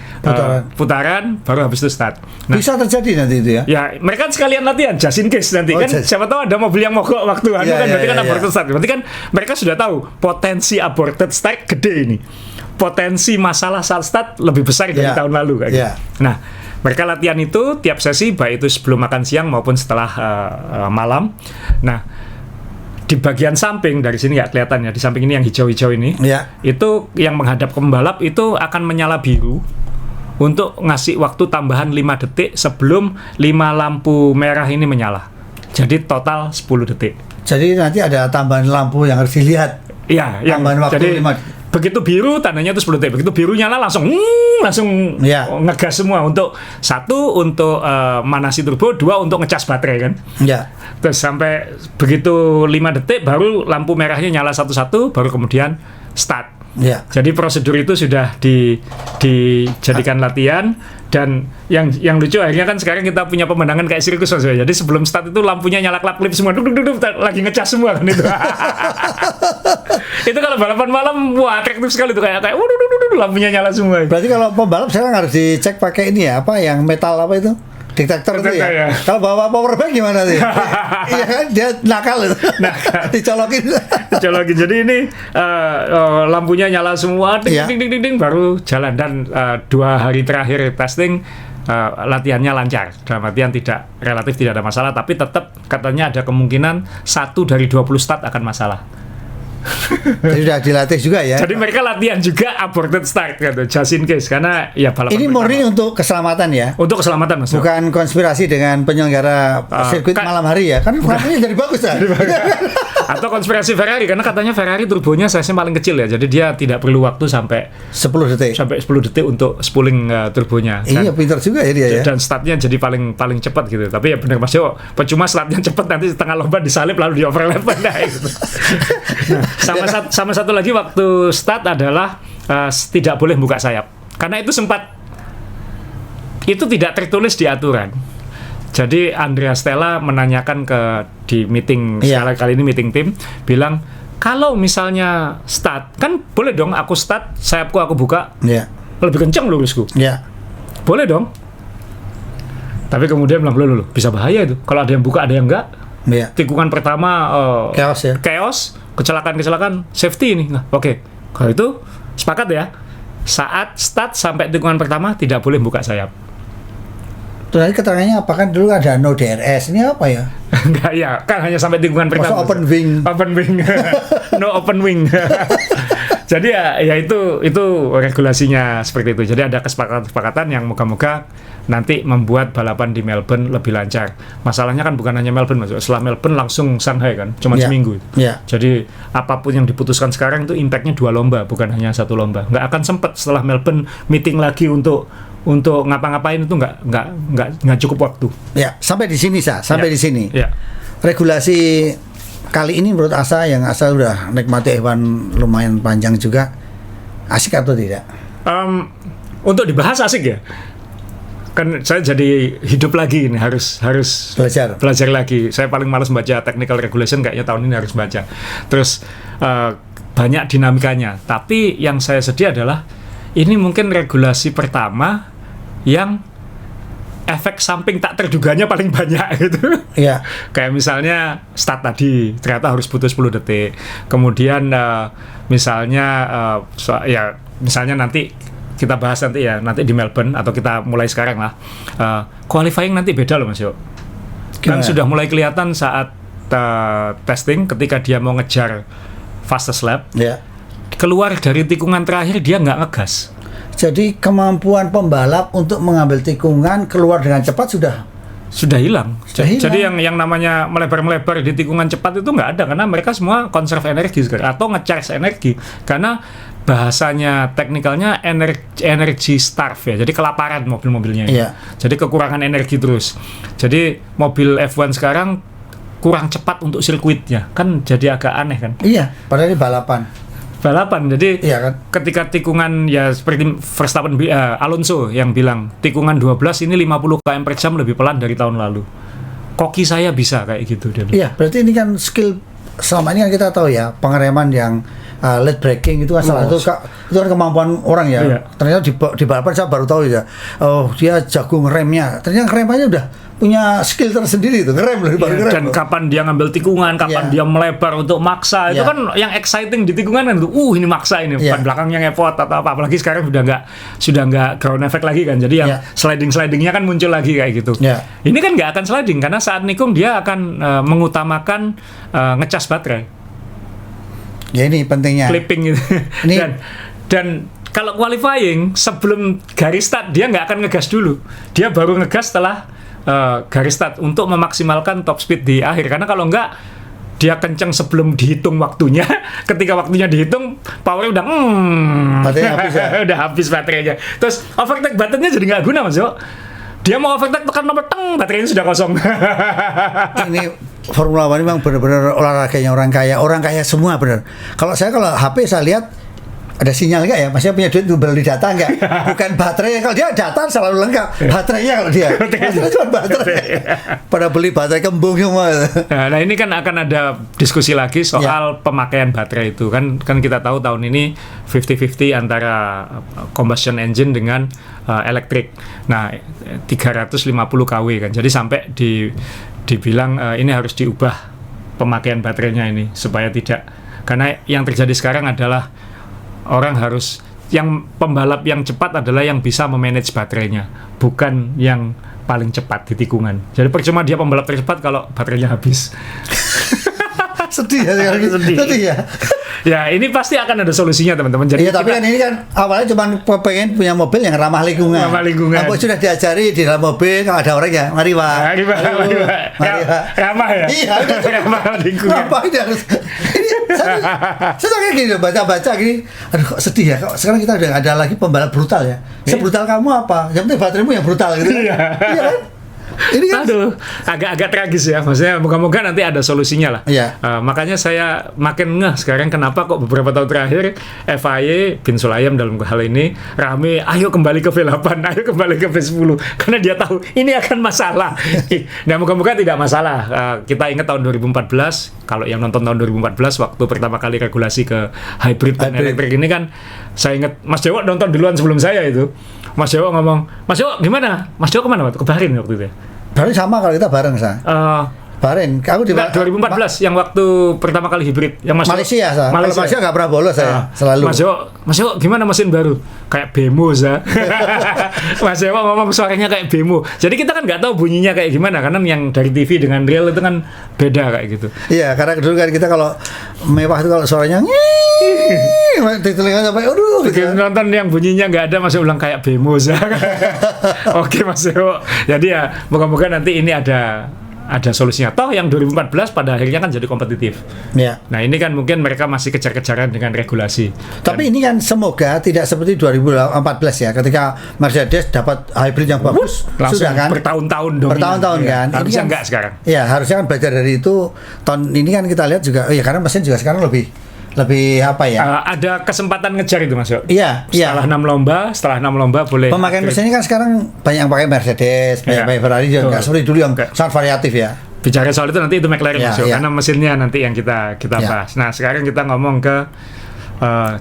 S2: putaran, baru habis itu start.
S1: Nah, bisa terjadi nanti itu ya?
S2: Ya, mereka kan sekalian latihan, just in case nanti kan. Siapa tahu ada mobil yang mogok waktu kan, berarti kan aborted start. Berarti kan mereka sudah tahu potensi aborted start gede ini. Potensi masalah saat start lebih besar dari tahun lalu kan. Nah, mereka latihan itu tiap sesi, baik itu sebelum makan siang maupun setelah malam. Nah, di bagian samping dari sini nggak kelihatan ya, di samping ini yang hijau-hijau ini, itu yang menghadap ke pembalap itu akan menyala biru untuk ngasih waktu tambahan 5 detik sebelum 5 lampu merah ini menyala. Jadi total 10 detik.
S1: Jadi nanti ada tambahan lampu yang harus dilihat.
S2: Iya, yang
S1: tambahan waktu
S2: jadi
S1: 5
S2: begitu biru tandanya itu 10 detik, begitu biru nyala langsung ngegas semua untuk untuk manasi turbo, 2 untuk ngecas baterai kan. Terus sampai begitu 5 detik baru lampu merahnya nyala satu-satu, baru kemudian start. Jadi prosedur itu sudah dijadikan latihan. Dan yang lucu akhirnya kan sekarang kita punya pemandangan kayak sirkus Mas. Jadi sebelum start itu lampunya nyala klip semua, lagi ngecas semua kan itu. Itu kalau balapan malam wah atraktif sekali tuh, kayak lampunya nyala semua.
S1: Berarti kalau pembalap sekarang harus dicek pakai ini ya, apa yang metal apa itu? Detektor itu ya. Kalau bawa power bank gimana sih? Iya kan dia nakal itu. Dicolokin.
S2: Jadi ini lampunya nyala semua, ding baru jalan. Dan 2 hari terakhir testing latihannya lancar. Dalam artian relatif tidak ada masalah, tapi tetap katanya ada kemungkinan 1 dari 20 start akan masalah.
S1: Jadi sudah dilatih juga ya.
S2: Jadi mereka latihan juga aborted start gitu, just in case, karena ya balapan.
S1: Ini murni untuk keselamatan ya.
S2: Untuk keselamatan Mas.
S1: Bukan konspirasi dengan penyelenggara sirkuit malam hari ya. Kan programnya jadi bagus ya.
S2: Atau konspirasi Ferrari, karena katanya Ferrari turbonya size-nya paling kecil ya. Jadi dia tidak perlu waktu sampai
S1: 10 detik.
S2: Sampai 10 detik untuk spooling turbonya.
S1: Iya, pintar juga ya dia ya.
S2: Dan startnya jadi paling cepat gitu. Tapi ya benar Mas Jo, percuma startnya cepat nanti setengah lomba disalip lalu di overlap gitu. Sama satu lagi waktu start adalah tidak boleh buka sayap, karena itu tidak tertulis di aturan. Jadi Andrea Stella menanyakan di meeting kali ini meeting tim, bilang kalau misalnya start kan boleh dong aku start sayapku aku buka lebih kencang lurusku, boleh dong. Tapi kemudian bilang loh bisa bahaya itu kalau ada yang buka ada yang enggak. Tikungan pertama chaos, kecelakaan, safety ini. Nah, oke. Kalau itu sepakat ya. Saat start sampai tikungan pertama tidak boleh buka sayap.
S1: Terus keterangannya apa, kan dulu ada no DRS, ini apa ya?
S2: Enggak ya, kan hanya sampai tikungan pertama.
S1: Open wing.
S2: No open wing. Jadi ya itu regulasinya seperti itu. Jadi ada kesepakatan yang moga-moga nanti membuat balapan di Melbourne lebih lancar. Masalahnya kan bukan hanya Melbourne, Mas. Setelah Melbourne langsung Shanghai kan, cuma seminggu. Jadi apapun yang diputuskan sekarang itu impact-nya 2 lomba, bukan hanya 1 lomba. Nggak akan sempat setelah Melbourne meeting lagi untuk ngapa-ngapain, itu nggak cukup waktu. Ya,
S1: sampai di sini di sini. Regulasi kali ini menurut Asa, yang Asa udah nikmati F1 lumayan panjang juga, asik atau tidak?
S2: Untuk dibahas asik ya. Kan saya jadi hidup lagi ini, harus belajar lagi. Saya paling malas baca technical regulation, kayaknya tahun ini harus baca. Terus banyak dinamikanya. Tapi yang saya sedih adalah ini mungkin regulasi pertama yang efek samping tak terduganya paling banyak gitu. Kayak misalnya start tadi ternyata harus butuh 10 detik. Kemudian misalnya nanti kita bahas nanti di Melbourne, atau kita mulai sekarang lah. Qualifying nanti beda loh Mas Yo. Kan sudah mulai kelihatan saat testing ketika dia mau ngejar fastest lap. Keluar dari tikungan terakhir dia nggak ngegas.
S1: Jadi kemampuan pembalap untuk mengambil tikungan keluar dengan cepat sudah hilang.
S2: Jadi yang namanya melebar di tikungan cepat itu nggak ada, karena mereka semua conserve energi sekarang, atau nge-charge energi, karena bahasanya teknikalnya energy starve ya. Jadi kelaparan mobil-mobilnya. Jadi kekurangan energi terus. Jadi mobil F1 sekarang kurang cepat untuk sirkuitnya. Kan jadi agak aneh kan?
S1: Padahal ini balapan.
S2: Jadi ketika tikungan ya seperti Verstappen, Alonso yang bilang tikungan 12 ini 50 km/jam lebih pelan dari tahun lalu. Koki saya bisa kayak gitu.
S1: Berarti ini kan skill selama ini kan kita tahu ya, pengereman yang late braking itu salah satu itu kan kemampuan orang ya. Ternyata di balapan saya baru tahu ya. Oh, dia jago ngeremnya. Ternyata ngeremannya udah punya skill tersendiri itu, ngerem loh.
S2: Dan kapan dia ngambil tikungan, kapan dia melebar untuk maksa, itu kan yang exciting di tikungan kan itu. Ini maksa ini, ban belakangnya ngepot atau apa. Apalagi sekarang sudah nggak ground effect lagi kan. Jadi yang slidingnya kan muncul lagi kayak gitu. Ini kan nggak akan sliding, karena saat nikung dia akan mengutamakan ngecas baterai.
S1: Ini pentingnya.
S2: Clipping gitu. Dan kalau qualifying sebelum garis start dia nggak akan ngegas dulu. Dia baru ngegas setelah garis start untuk memaksimalkan top speed di akhir. Karena kalau nggak dia kenceng sebelum dihitung waktunya. Ketika waktunya dihitung, powernya udah
S1: baterainya habis ya?
S2: udah habis baterainya. Terus overtake buttonnya jadi nggak guna, Mas Yo. Dia mau overtake tekan nomor baterainya sudah kosong.
S1: Ini Formula One memang benar-benar olahraganya orang kaya semua benar. Kalau HP saya lihat ada sinyal nggak ya? Maksudnya punya duit untuk beli data nggak? Bukan baterai. Kalau dia data selalu lengkap. Baterainya kalau dia. Masalah cuma baterai. Pada beli baterai kembung semua.
S2: Nah ini kan akan ada diskusi lagi soal pemakaian baterai itu. Kan kita tahu tahun ini 50-50 antara combustion engine dengan elektrik. Nah 350 kW kan. Jadi sampai dibilang ini harus diubah pemakaian baterainya ini supaya tidak. Karena yang terjadi sekarang adalah orang harus, yang pembalap yang cepat adalah yang bisa memanage baterainya, bukan yang paling cepat di tikungan. Jadi percuma dia pembalap tercepat kalau baterainya habis.
S1: Sedih ya, sedih ya.
S2: Ya ini pasti akan ada solusinya teman-teman. Jadi
S1: tapi kan ini kan awalnya cuma pengen punya mobil yang ramah lingkungan. Aku sudah diajari di dalam mobil kalau ada orang ya, mari Pak. Mari Pak.
S2: Ramah ya. Iya, ramah lingkungan.
S1: Apa ini harus? Saya kayak gini baca gini. Aduh kok sedih ya. Kok sekarang kita udah ada lagi pembalap brutal ya. Sebrutal kamu apa? Yang penting bateraimu yang brutal gitu. Iya kan? Ini kan
S2: agak tragis ya, maksudnya moga-moga nanti ada solusinya lah.
S1: Iya.
S2: Makanya saya makin ngeh sekarang kenapa kok beberapa tahun terakhir FIA bin Sulayem dalam hal ini rame, ayo kembali ke V8, ayo kembali ke V10, karena dia tahu ini akan masalah. Nah moga-moga tidak masalah. Kita ingat tahun 2014, kalau yang nonton tahun 2014 waktu pertama kali regulasi ke hybrid dan elektrik ini kan, saya ingat Mas Dewo nonton duluan sebelum saya itu. Mas Dewo ngomong, Mas Dewo gimana? Mas Dewo kemana waktu? Ke Bahrain waktu itu ya?
S1: Bahrain sama kalau kita bareng sa. Bahrain, aku di
S2: 2014 yang waktu pertama kali hybrid yang
S1: Malaysia sa. Malaysia nggak pernah bolos saya selalu.
S2: Mas Dewo gimana mesin baru? Kayak bemo sa. Mas Dewo ngomong suaranya kayak bemo. Jadi kita kan nggak tahu bunyinya kayak gimana karena yang dari TV dengan real itu kan beda kayak gitu. Iya,
S1: karena dulu kan kita kalau mewah itu kalau suaranya di telinga sampai aduh
S2: gitu. Nonton yang bunyinya nggak ada masih ulang kayak bemo sa. Oke Mas Dewo. Jadi ya moga-moga nanti ini ada solusinya. Toh yang 2014 pada akhirnya kan jadi kompetitif.
S1: Ya.
S2: Nah ini kan mungkin mereka masih kejar-kejaran dengan regulasi.
S1: Tapi ini kan semoga tidak seperti 2014 ya, ketika Mercedes dapat hybrid yang bagus,
S2: sudah
S1: kan
S2: bertahun-tahun dominan.
S1: Bertahun-tahun kan.
S2: Harusnya
S1: kan,
S2: enggak sekarang.
S1: Ya harusnya kan belajar dari itu. Tahun ini kan kita lihat juga, karena mesin juga sekarang lebih apa ya?
S2: Ada kesempatan ngejar itu Mas Yo.
S1: Iya.
S2: Setelah 6 lomba boleh.
S1: Pemakaian mesin ini kan sekarang banyak yang pakai Mercedes, banyak pakai Ferrari juga nggak seperti dulu yang sangat variatif ya.
S2: Bicara soal itu nanti itu McLaren Mas Yo, karena mesinnya nanti yang kita bahas. Nah sekarang kita ngomong ke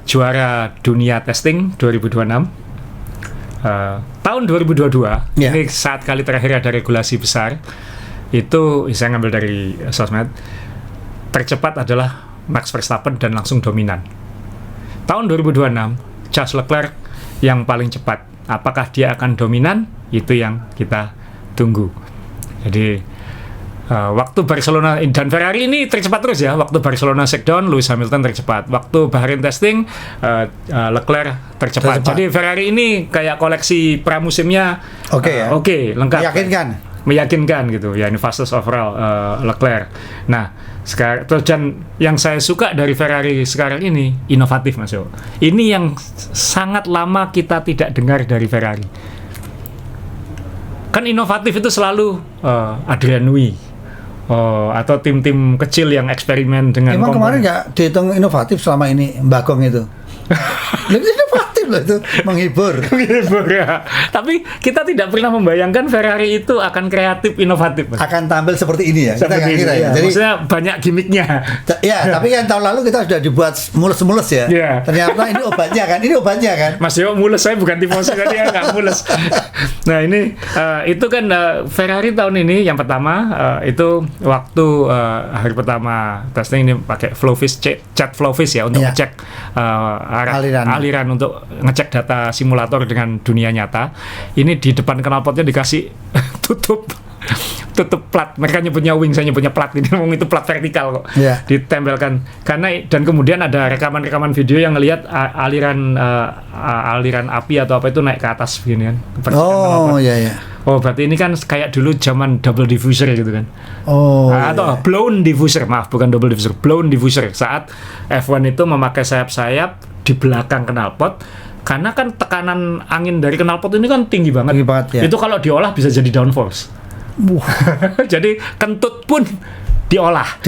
S2: juara dunia testing 2026. Tahun 2022 ini saat kali terakhir ada regulasi besar. Itu saya ngambil dari sosmed. Tercepat adalah Max Verstappen dan langsung dominan. Tahun 2026 Charles Leclerc yang paling cepat. Apakah dia akan dominan? Itu yang kita tunggu. Jadi waktu Barcelona dan Ferrari ini tercepat terus ya. Waktu Barcelona shakedown Lewis Hamilton tercepat. Waktu Bahrain testing Leclerc tercepat. Jadi Ferrari ini kayak koleksi pramusimnya. Oke, lengkap. Meyakinkan gitu. Ya ini fastest overall Leclerc. Nah sekarang dan yang saya suka dari Ferrari sekarang ini inovatif Mas Yo. Ini yang sangat lama kita tidak dengar dari Ferrari. Kan inovatif itu selalu Adrian Newey atau tim-tim kecil yang eksperimen dengan.
S1: Emang kemarin nggak dihitung inovatif selama ini Bagong itu? Lebih inovatif loh itu, menghibur
S2: ya. Tapi kita tidak pernah membayangkan Ferrari itu akan kreatif inovatif.
S1: Akan tampil seperti ini ya.
S2: Seperti kita ya. Jadi maksudnya banyak gimmicknya.
S1: Ya, tapi kan tahun lalu kita sudah dibuat mulus-mulus ya. Ternyata ini obatnya kan.
S2: Mas Yo mulus, saya bukan tifosi tadi ya, nggak mulus. Nah ini itu kan Ferrari tahun ini yang pertama itu waktu hari pertama testing ini pakai Flowfish chat Flowfish ya untuk ngecek aliran untuk ngecek data simulator dengan dunia nyata. Ini di depan knalpotnya dikasih tutup plat. Mereka nyebutnya wing, saya nyebutnya plat. Ini itu plat vertikal kok. Ditempelkan karena dan kemudian ada rekaman video yang ngelihat aliran api atau apa itu naik ke atas begini kan. Oh, berarti ini kan kayak dulu zaman double diffuser gitu kan. Atau blown diffuser, maaf, bukan double diffuser, blown diffuser. Saat F1 itu memakai sayap-sayap di belakang knalpot, karena kan tekanan angin dari knalpot ini kan tinggi banget.
S1: Ya.
S2: Itu kalau diolah bisa jadi downforce. Jadi kentut pun diolah.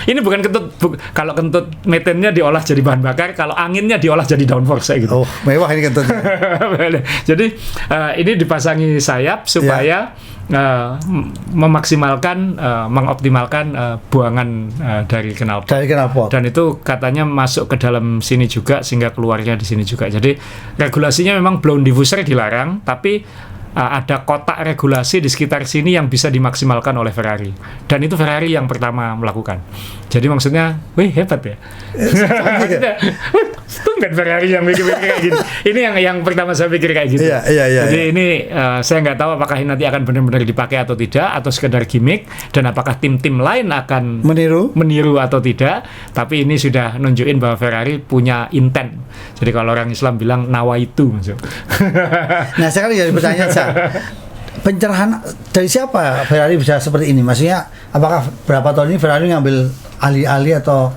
S2: Ini bukan kentut, kalau kentut metannya diolah jadi bahan bakar, kalau anginnya diolah jadi downforce kayak gitu.
S1: Oh, mewah ini kentutnya.
S2: Jadi ini dipasangi sayap supaya memaksimalkan, mengoptimalkan buangan dari knalpot. Dan itu katanya masuk ke dalam sini juga sehingga keluarnya di sini juga. Jadi regulasinya memang blown diffuser dilarang, tapi ada kotak regulasi di sekitar sini yang bisa dimaksimalkan oleh Ferrari, dan itu Ferrari yang pertama melakukan. Jadi maksudnya, wih hebat ya. Tumben Ferrari yang mikir kayak gini. Ini yang pertama saya pikir kayak gitu. Jadi ini saya nggak tahu apakah ini nanti akan benar-benar dipakai atau tidak, atau sekedar gimmick, dan apakah tim-tim lain akan meniru atau tidak. Tapi ini sudah nunjukin bahwa Ferrari punya intent. Jadi kalau orang Islam bilang nawaitu, maksud.
S1: Nah, sekarang jadi pertanyaan saya. Pencerahan dari siapa Ferrari bisa seperti ini? Maksudnya apakah berapa tahun ini Ferrari ngambil alih-alih atau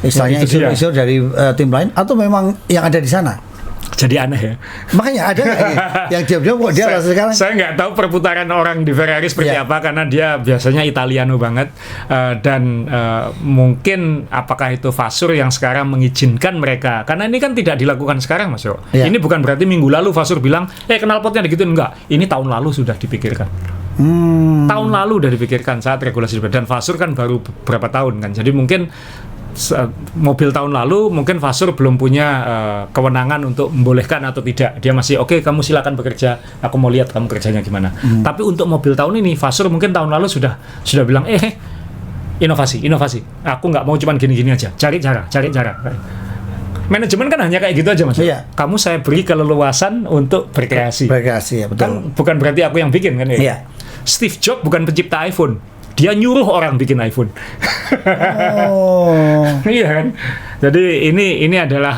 S1: istilahnya isu-isu dari tim lain, atau memang yang ada di sana?
S2: Jadi aneh ya.
S1: Makanya ada yang diam-diam kok dia sekarang.
S2: Saya nggak tahu perputaran orang di Ferrari seperti apa, karena dia biasanya Italiano banget, dan mungkin apakah itu Vassur yang sekarang mengizinkan mereka, karena ini kan tidak dilakukan sekarang, Mas Yo. Ini bukan berarti minggu lalu Vassur bilang knalpotnya digituin, enggak. Ini tahun lalu sudah dipikirkan. Tahun lalu udah dipikirkan saat regulasi, dan Vassur kan baru beberapa tahun kan. Jadi mungkin mobil tahun lalu mungkin Vassur belum punya kewenangan untuk membolehkan atau tidak. Dia masih oke, kamu silakan bekerja, aku mau lihat kamu kerjanya gimana. Tapi untuk mobil tahun ini Vassur mungkin tahun lalu sudah bilang inovasi, aku nggak mau cuman gini-gini aja, cari cara. Manajemen kan hanya kayak gitu aja, Mas. Kamu saya beri keleluasan untuk berkreasi
S1: ya, betul.
S2: Kan bukan berarti aku yang bikin kan ya. Steve Jobs bukan pencipta iPhone, dia nyuruh orang bikin iPhone. Iya kan. Jadi ini adalah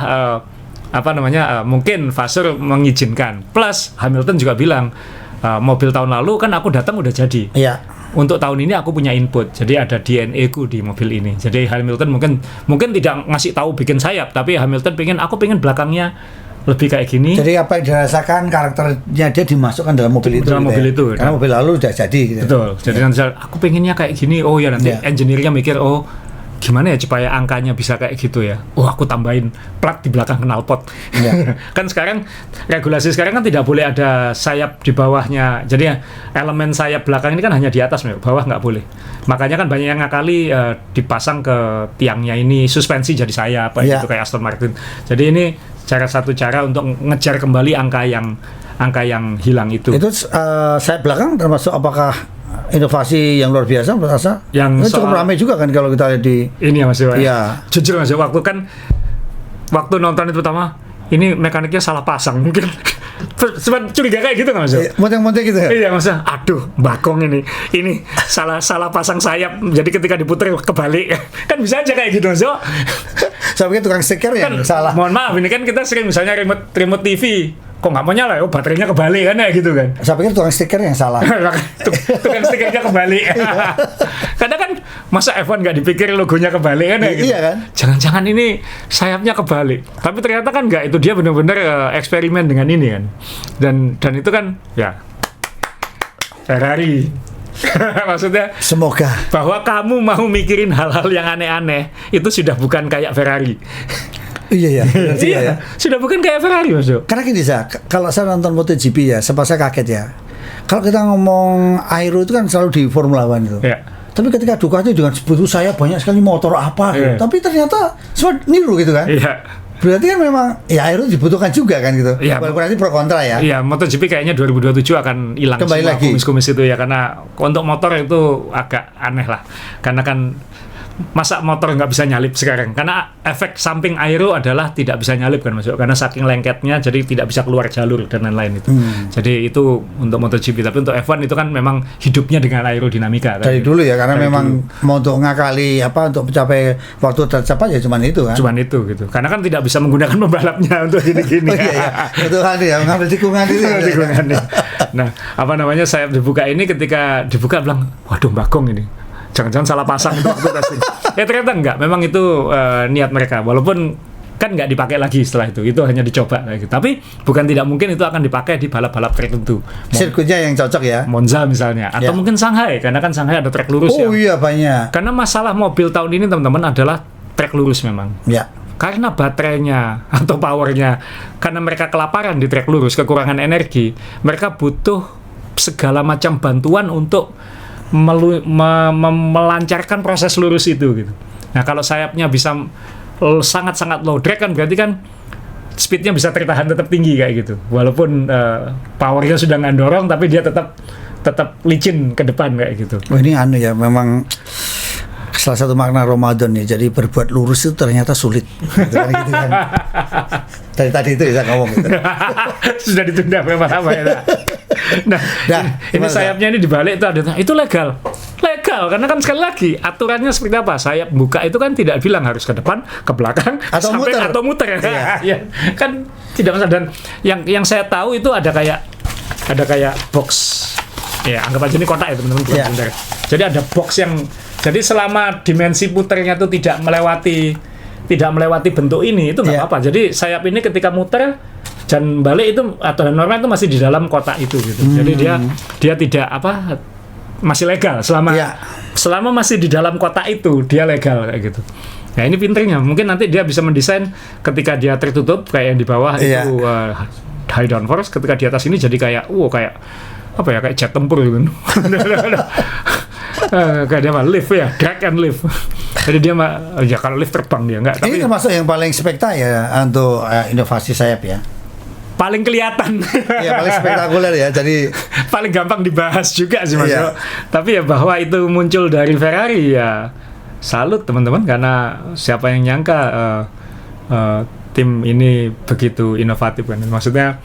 S2: mungkin Vassur mengizinkan. Plus Hamilton juga bilang mobil tahun lalu kan aku datang udah jadi. Untuk tahun ini aku punya input. Jadi ada DNA ku di mobil ini. Jadi Hamilton mungkin tidak ngasih tahu bikin sayap, tapi Hamilton aku pengen belakangnya lebih kayak gini.
S1: Jadi apa yang dirasakan karakternya dia dimasukkan dalam mobil itu.
S2: Dalam mobil itu.
S1: Karena mobil lalu udah jadi. Gitu.
S2: Betul. Jadi nanti aku pengennya kayak gini. Oh ya nanti engineer-nya mikir, gimana ya supaya angkanya bisa kayak gitu ya. Aku tambahin plat di belakang knalpot. Kan sekarang regulasi sekarang kan tidak boleh ada sayap di bawahnya. Jadi elemen sayap belakang ini kan hanya di atas, bawah nggak boleh. Makanya kan banyak yang ngakali dipasang ke tiangnya ini suspensi jadi sayap gitu kayak Aston Martin. Jadi ini satu cara untuk ngejar kembali angka yang hilang itu.
S1: Itu sayap belakang termasuk apakah inovasi yang luar biasa menurut Asa? Yang cukup ramai juga kan kalau kita lihat di
S2: ini ya Mas Yo. Jujur Mas Yo, waktu nonton itu pertama, ini mekaniknya salah pasang mungkin. Sempat curiga kayak gitu nggak Mas Yo?
S1: Monteng-monteng gitu ya?
S2: Iya Mas Yo. Aduh, bakong ini salah pasang sayap. Jadi ketika diputer kebalik, kan bisa aja kayak gitu Mas Yo.
S1: Saya pikir tukang stiker yang salah.
S2: Mohon maaf, ini kan kita sering misalnya remote TV, kok nggak mau nyala, baterainya kebalik kan ya gitu kan.
S1: Saya pikir tukang stiker yang salah.
S2: Tukang stikernya kebalik. Kadang kan masa F1 nggak dipikir logonya kebalik kan ya gitu.
S1: Iya kan.
S2: Jangan-jangan ini sayapnya kebalik. Tapi ternyata kan nggak, itu dia benar-benar eksperimen dengan ini kan. Dan itu kan ya Ferrari. Maksudnya
S1: semoga
S2: bahwa kamu mau mikirin hal-hal yang aneh-aneh itu sudah bukan kayak Ferrari.
S1: Iya.
S2: Sudah bukan kayak Ferrari Mas Yo.
S1: Karena gini kalau saya nonton MotoGP ya, sempat saya kaget ya. Kalau kita ngomong aero itu kan selalu di Formula One itu. Tapi ketika Ducati dengan sebetulnya saya banyak sekali motor apa gitu. Tapi ternyata semua niru gitu kan. Berarti kan memang ya aero dibutuhkan juga kan gitu. Walaupun nanti pro kontra ya.
S2: Iya, MotoGP kayaknya 2027 akan hilang
S1: kembali
S2: semua
S1: lagi
S2: kumis-kumis itu ya, karena untuk motor itu agak aneh lah. Karena kan masa motor nggak bisa nyalip sekarang? Karena efek samping aero adalah tidak bisa nyalip kan Mas, karena saking lengketnya jadi tidak bisa keluar jalur dan lain-lain itu. Jadi itu untuk MotoGP, tapi untuk F1 itu kan memang hidupnya dengan aerodinamika.
S1: Dari dulu ya, karena memang mau untuk ngakali untuk mencapai waktu tercepat ya cuman itu kan.
S2: Cuman itu gitu. Karena kan tidak bisa menggunakan pembalapnya untuk gini-gini.
S1: Itu kan ya, mengambil tikungan itu.
S2: Nah, sayap dibuka ini, ketika dibuka bilang, waduh Bagong ini. Jangan-jangan salah pasang itu waktu testing. Ternyata enggak, memang itu niat mereka. Walaupun kan nggak dipakai lagi setelah itu hanya dicoba kayak gitu. Tapi bukan tidak mungkin itu akan dipakai di balap-balap tertentu.
S1: Sirkuitnya yang cocok ya.
S2: Monza misalnya, atau mungkin Shanghai, karena kan Shanghai ada trek lurus ya.
S1: Oh iya banyak.
S2: Karena masalah mobil tahun ini teman-teman adalah trek lurus memang.
S1: Ya.
S2: Karena baterainya atau powernya, karena mereka kelaparan di trek lurus, kekurangan energi, mereka butuh segala macam bantuan untuk melancarkan proses lurus itu gitu. Nah kalau sayapnya bisa sangat-sangat low drag kan berarti kan speednya bisa tetap tinggi kayak gitu. Walaupun powernya sudah nggak dorong, tapi dia tetap licin ke depan kayak gitu.
S1: Oh ini ya, memang salah satu makna Ramadan ya. Jadi berbuat lurus itu ternyata sulit. Gitu kan. Dari tadi itu saya ngomong gitu.
S2: Sudah ditunda berapa lama ya? Nah, ini sayapnya ini dibalik itu legal karena kan sekali lagi aturannya seperti apa, sayap buka itu kan tidak bilang harus ke depan, ke belakang, atau muter ya. Kan tidak masalah. Dan yang saya tahu itu ada kayak box ya, anggap aja ini kotak ya teman-teman. Jadi ada box yang, jadi selama dimensi puternya itu tidak melewati bentuk ini, itu nggak apa-apa. Jadi sayap ini ketika muter dan balik itu atau normal itu masih di dalam kotak itu gitu. Jadi dia tidak masih legal selama masih di dalam kotak itu, dia legal kayak gitu. Nah ini pinternya, mungkin nanti dia bisa mendesain ketika dia tertutup kayak yang di bawah itu high downforce, ketika di atas ini jadi kayak kayak jet tempur gitu. Kayak dia lift ya, drag and lift. Jadi dia kalau lift terbang dia enggak.
S1: Ini termasuk yang paling spektakuler untuk inovasi sayap ya.
S2: Paling kelihatan.
S1: Ya paling spektakuler ya. Jadi
S2: paling gampang dibahas juga sih Mas. Tapi ya bahwa itu muncul dari Ferrari ya salut teman-teman, karena siapa yang nyangka tim ini begitu inovatif kan. Maksudnya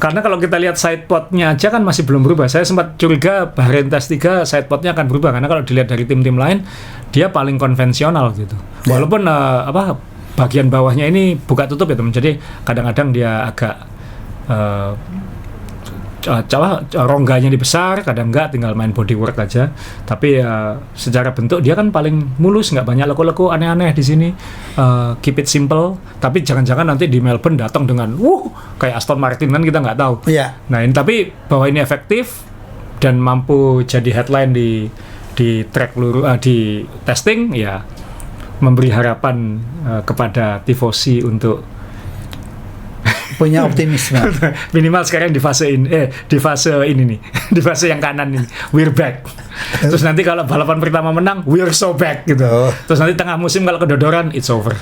S2: karena kalau kita lihat sidepodnya aja kan masih belum berubah. Saya sempat curiga Bahrain Test 3 sidepodnya akan berubah, karena kalau dilihat dari tim-tim lain dia paling konvensional gitu. Walaupun bagian bawahnya ini buka tutup ya teman. Jadi kadang-kadang dia agak rongganya dibesar, kadang enggak, tinggal main bodywork aja. Tapi secara bentuk dia kan paling mulus, nggak banyak leko-leko aneh-aneh di sini. Keep it simple. Tapi jangan-jangan nanti di Melbourne datang dengan kayak Aston Martin kan, kita nggak tahu. Nah ini tapi bahwa ini efektif dan mampu jadi headline di track di testing ya, memberi harapan kepada tifosi untuk
S1: punya optimisme.
S2: Minimal sekarang di fase ini nih, di fase yang kanan ini, we're back. Terus nanti kalau balapan pertama menang, we're so back gitu. Terus nanti tengah musim kalau kedodoran, it's over.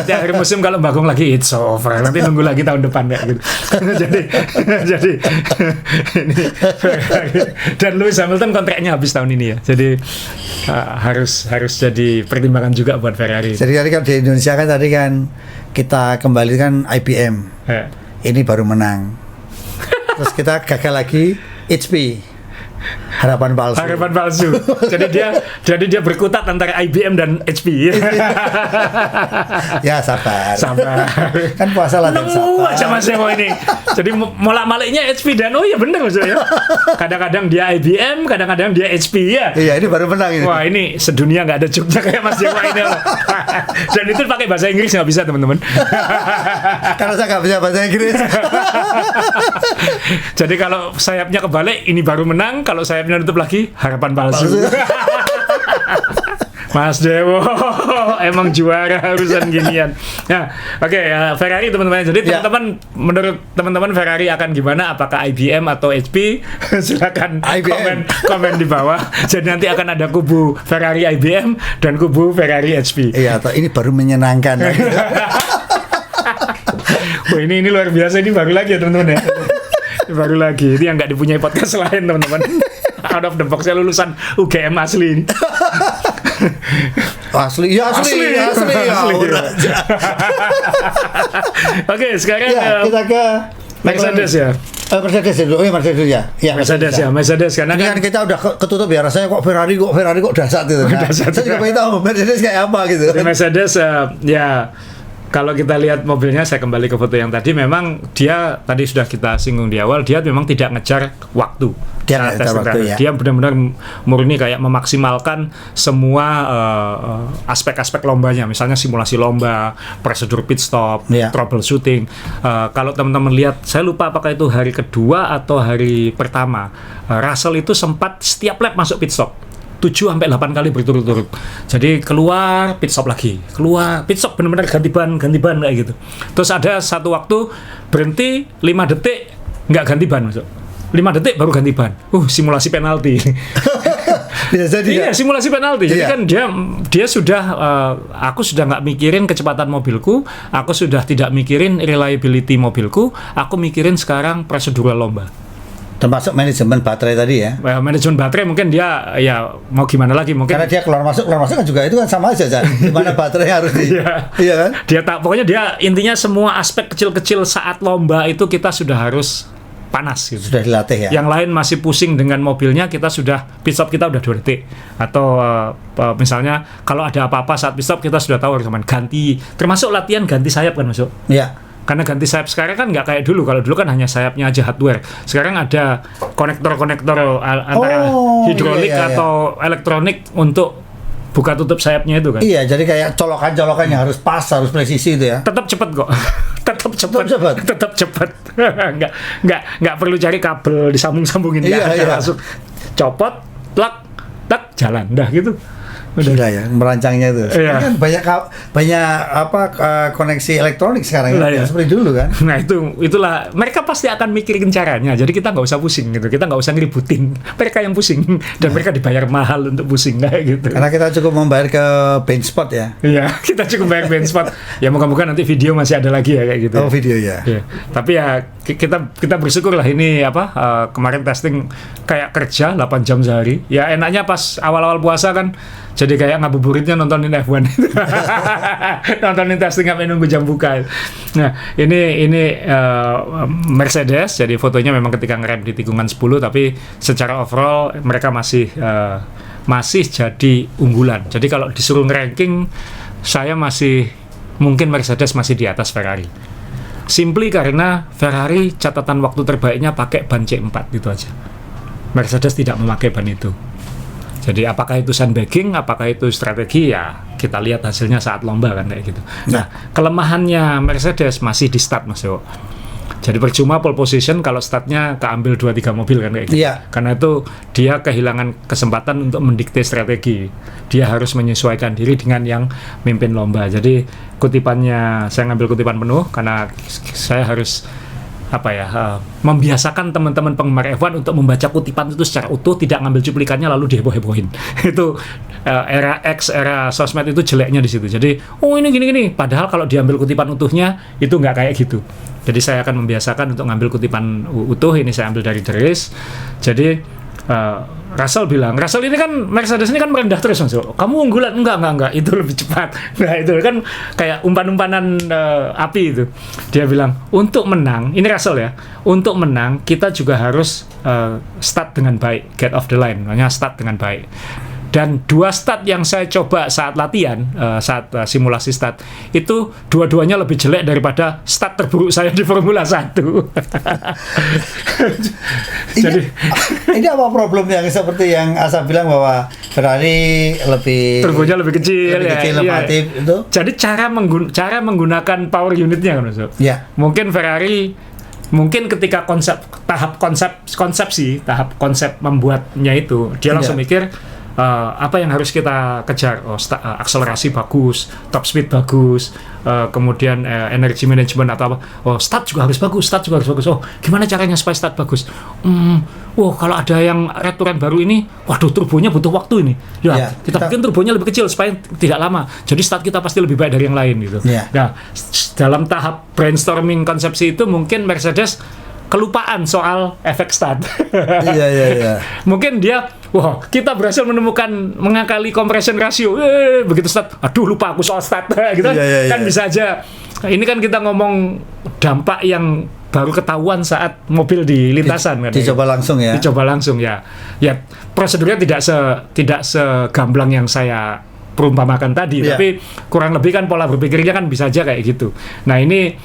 S2: Di akhir musim kalau Bagong lagi, it's over. Nanti nunggu lagi tahun depan kayak gitu. jadi ini dan Lewis Hamilton kontraknya habis tahun ini ya. Jadi harus jadi pertimbangan juga buat Ferrari.
S1: Jadi tadi kan di Indonesia kan tadi kan kita kembalikan IBM. Ini baru menang. Terus kita gagal lagi HP. Harapan palsu. Jadi dia berkutat antara IBM dan HP. Ya sabar. Kan puasa lah dan sabar.
S2: Aja Mas Dewo ini. Jadi molak-maliknya HP dan ya benar maksudnya. Kadang-kadang dia IBM, kadang-kadang dia HP ya.
S1: Iya, ini baru menang ini.
S2: Wah, ini sedunia nggak ada cuknya kayak Mas Dewo ini. Dan itu pakai bahasa Inggris nggak bisa teman-teman.
S1: Karena saya nggak bisa bahasa Inggris.
S2: Jadi kalau sayapnya kebalik, ini baru menang. Kalau sayapnya nutup lagi, harapan palsu. Mas Dewo emang juara urusan ginian. Nah, oke, Ferrari teman-teman. Jadi teman-teman, menurut teman-teman Ferrari akan gimana? Apakah IBM atau HP? Silakan komen di bawah. Jadi nanti akan ada kubu Ferrari IBM dan kubu Ferrari HP.
S1: Iya, ini baru menyenangkan.
S2: Wah, ini luar biasa, ini baru lagi ya teman-teman ya. Baru lagi, ini yang nggak dipunyai podcast lain teman-teman. Out of the box, saya lulusan UGM asli ini.
S1: Asli. Ya.
S2: Oke, sekarang
S1: kita ke
S2: Mercedes ya.
S1: Mercedes dulu, Mercedes ya.
S2: Mercedes karena
S1: kan kita udah ketutup ya, rasanya kok Ferrari kok dasar gitu. Nah, saya juga pengen tahu Mercedes kayak apa gitu.
S2: Mercedes ya. Kalau kita lihat mobilnya, saya kembali ke foto yang tadi, memang dia tadi sudah kita singgung di awal, dia memang tidak ngejar waktu. Dia benar-benar murni kayak memaksimalkan semua aspek-aspek lombanya, misalnya simulasi lomba, prosedur pit stop, troubleshooting. Kalau teman-teman lihat, saya lupa apakah itu hari kedua atau hari pertama, Russell itu sempat setiap lap masuk pit stop. 7-8 kali berturut-turut. Jadi keluar pit stop lagi, keluar pit stop, benar-benar ganti ban kayak gitu. Terus ada satu waktu berhenti 5 detik nggak ganti ban, masuk 5 detik baru ganti ban. Simulasi penalti. Iya, simulasi penalti. Jadi kan dia sudah aku sudah nggak mikirin kecepatan mobilku, aku sudah tidak mikirin reliability mobilku, aku mikirin sekarang prosedural lomba.
S1: Termasuk manajemen baterai tadi ya.
S2: Manajemen baterai mungkin dia ya mau gimana lagi, mungkin
S1: karena dia keluar masuk kan juga itu kan sama aja kan. Di mana baterai harus iya kan?
S2: Pokoknya dia intinya semua aspek kecil-kecil saat lomba itu kita sudah harus panas gitu.
S1: Sudah dilatih ya.
S2: Yang lain masih pusing dengan mobilnya, kita sudah pit stop kita udah 2 detik. Atau misalnya kalau ada apa-apa saat pit stop kita sudah tahu harus ganti, termasuk latihan ganti sayap kan masuk.
S1: Iya.
S2: Karena ganti sayap sekarang kan nggak kayak dulu. Kalau dulu kan hanya sayapnya aja hardware. Sekarang ada konektor-konektor antara hidrolik atau elektronik untuk buka tutup sayapnya itu kan.
S1: Iya, jadi kayak colokan-colokannya harus pas, harus presisi itu ya.
S2: Tetap cepat kok. Tetap cepat. Nggak perlu cari kabel disambung-sambungin. Langsung copot, plug, tak jalan. Dah gitu.
S1: Gila ya merancangnya itu. Kan banyak koneksi elektronik sekarang ya. Seperti dulu kan.
S2: Nah itulah mereka pasti akan mikirin caranya. Jadi kita nggak usah pusing gitu. Kita nggak usah ngeributin. Mereka yang pusing dan mereka dibayar mahal untuk pusing kayak gitu.
S1: Karena kita cukup membayar ke Benchspot ya.
S2: Iya, kita cukup bayar Benchspot. Ya moga-moga nanti video masih ada lagi ya kayak gitu.
S1: Oh video ya.
S2: Tapi ya kita bersyukur lah ini kemarin testing kayak kerja 8 jam sehari. Ya enaknya pas awal-awal puasa kan. Jadi kayak ngabuburitnya nontonin F1 nontonin testing sampai nunggu jam buka. Nah ini Mercedes, jadi fotonya memang ketika ngerem di tikungan 10, tapi secara overall mereka masih jadi unggulan. Jadi kalau disuruh ngeranking, saya mungkin Mercedes masih di atas Ferrari. Simply karena Ferrari catatan waktu terbaiknya pakai ban C4 itu aja. Mercedes tidak memakai ban itu. Jadi apakah itu sandbagging, apakah itu strategi, ya kita lihat hasilnya saat lomba kan kayak gitu. Nah, kelemahannya Mercedes masih di start Mas Yo. Jadi percuma pole position kalau startnya keambil 2-3 mobil kan kayak gitu. Karena itu dia kehilangan kesempatan untuk mendikte strategi. Dia harus menyesuaikan diri dengan yang mimpin lomba. Jadi kutipannya, saya ngambil kutipan penuh karena saya harus membiasakan teman-teman penggemar F1 untuk membaca kutipan itu secara utuh, tidak ngambil cuplikannya lalu diheboh-hebohin. Itu era sosmed itu jeleknya di situ. Jadi, ini gini. Padahal kalau diambil kutipan utuhnya itu nggak kayak gitu. Jadi saya akan membiasakan untuk ngambil kutipan utuh. Ini saya ambil dari The Race. Jadi Russell ini kan Mercedes ini kan merendah terus Mas. Kamu unggulan enggak itu lebih cepat. Nah itu kan kayak umpan-umpanan api itu. Dia bilang untuk menang, ini Russell ya, untuk menang kita juga harus start dengan baik, get off the line, makanya start dengan baik. Dan 2 start yang saya coba saat latihan, saat simulasi start, itu dua-duanya lebih jelek daripada start terburuk saya di Formula 1.
S1: Jadi ini apa problem yang seperti yang Asa bilang bahwa Ferrari
S2: turbonya lebih kecil
S1: itu?
S2: Jadi cara menggunakan power unitnya kan Mas. Mungkin Ferrari ketika tahap konsep membuatnya itu dia langsung mikir apa yang harus kita kejar? Akselerasi bagus, top speed bagus, kemudian energy management atau apa? Start juga harus bagus. Gimana caranya supaya start bagus? Kalau ada yang aturan baru ini, waduh turbonya butuh waktu ini. Kita bikin turbonya lebih kecil supaya tidak lama. Jadi start kita pasti lebih baik dari yang lain gitu. Nah, dalam tahap brainstorming konsepsi itu mungkin Mercedes kelupaan soal efek start.
S1: Iya.
S2: Mungkin dia, wah kita berhasil menemukan mengakali compression ratio, begitu start, aduh lupa aku soal start, gitu kan bisa aja. Ini kan kita ngomong dampak yang baru ketahuan saat mobil di lintasan kan.
S1: Dicoba langsung ya.
S2: Dicoba langsung ya. Ya prosedurnya tidak segamblang yang saya perumpamakan tadi, tapi kurang lebih kan pola berpikirnya kan bisa aja kayak gitu. Nah ini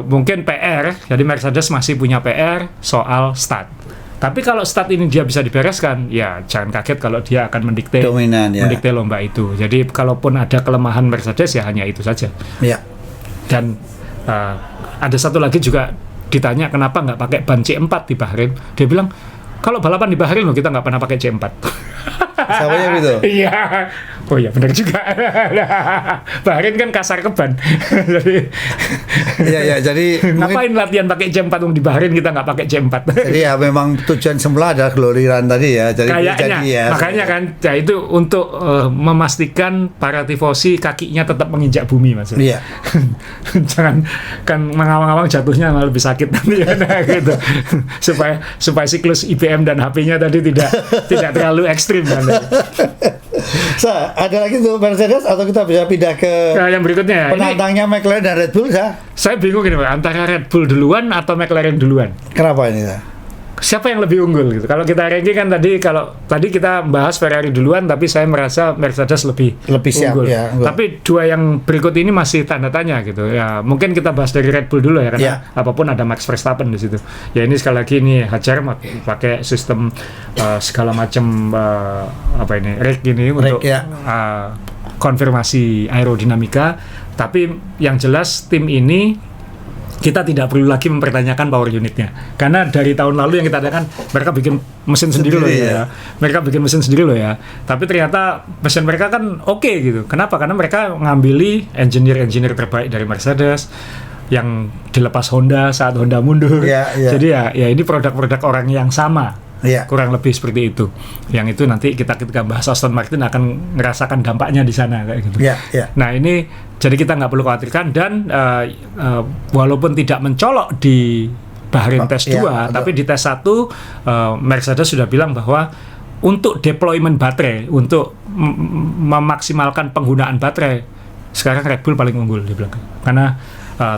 S2: mungkin PR, jadi Mercedes masih punya PR soal start. Tapi kalau start ini dia bisa dibereskan, ya jangan kaget kalau dia akan mendikte
S1: dominan,
S2: mendikte lomba itu. Jadi kalaupun ada kelemahan Mercedes ya hanya itu saja.
S1: Ya.
S2: Dan ada satu lagi juga ditanya kenapa nggak pakai ban C4 di Bahrain, dia bilang kalau balapan di Bahrain loh kita nggak pernah pakai C4.
S1: Samanya gitu.
S2: Iya. Oh iya benar juga. Bahrain kan kasar ke ban.
S1: Iya jadi
S2: ngapain latihan pakai C4 di Bahrain kita nggak pakai C4.
S1: Jadi ya memang tujuan semula adalah glory run tadi ya. Jadi
S2: kayaknya
S1: ya,
S2: makanya kan ya itu untuk memastikan para tifosi kakinya tetap menginjak bumi maksudnya. Iya. Jangan kan mengawang-awang jatuhnya malah lebih sakit nanti ya gitu. supaya siklus IBM dan HP-nya tadi tidak terlalu ekstrim kan.
S1: Ada lagi tuh Mercedes atau kita bisa pindah ke
S2: yang berikutnya
S1: penantangnya McLaren dan Red Bull
S2: saya bingung ini antara Red Bull duluan atau McLaren duluan.
S1: Kenapa ini?
S2: Siapa yang lebih unggul gitu? Kalau kita ranking kan tadi kita bahas Ferrari duluan, tapi saya merasa Mercedes lebih
S1: siap
S2: unggul.
S1: Ya,
S2: tapi dua yang berikut ini masih tanda tanya gitu. Ya mungkin kita bahas dari Red Bull dulu ya karena apapun ada Max Verstappen di situ. Ya ini sekali lagi ini hajar pakai sistem segala macam rig ini untuk konfirmasi aerodinamika. Tapi yang jelas tim ini kita tidak perlu lagi mempertanyakan power unitnya karena dari tahun lalu yang kita katakan mereka bikin mesin sendiri loh ya. Mereka bikin mesin sendiri loh ya, tapi ternyata mesin mereka kan oke gitu. Kenapa? Karena mereka ngambil engineer terbaik dari Mercedes yang dilepas Honda saat Honda mundur. Jadi ya ini produk-produk orang yang sama. Kurang lebih seperti itu. Yang itu nanti kita bahas Aston Martin akan merasakan dampaknya di sana kayak gitu. Nah ini jadi kita nggak perlu khawatirkan dan walaupun tidak mencolok di Bahrain tes 2, tapi di tes 1 Mercedes sudah bilang bahwa untuk deployment baterai, untuk memaksimalkan penggunaan baterai, sekarang Red Bull paling unggul dia bilang. Karena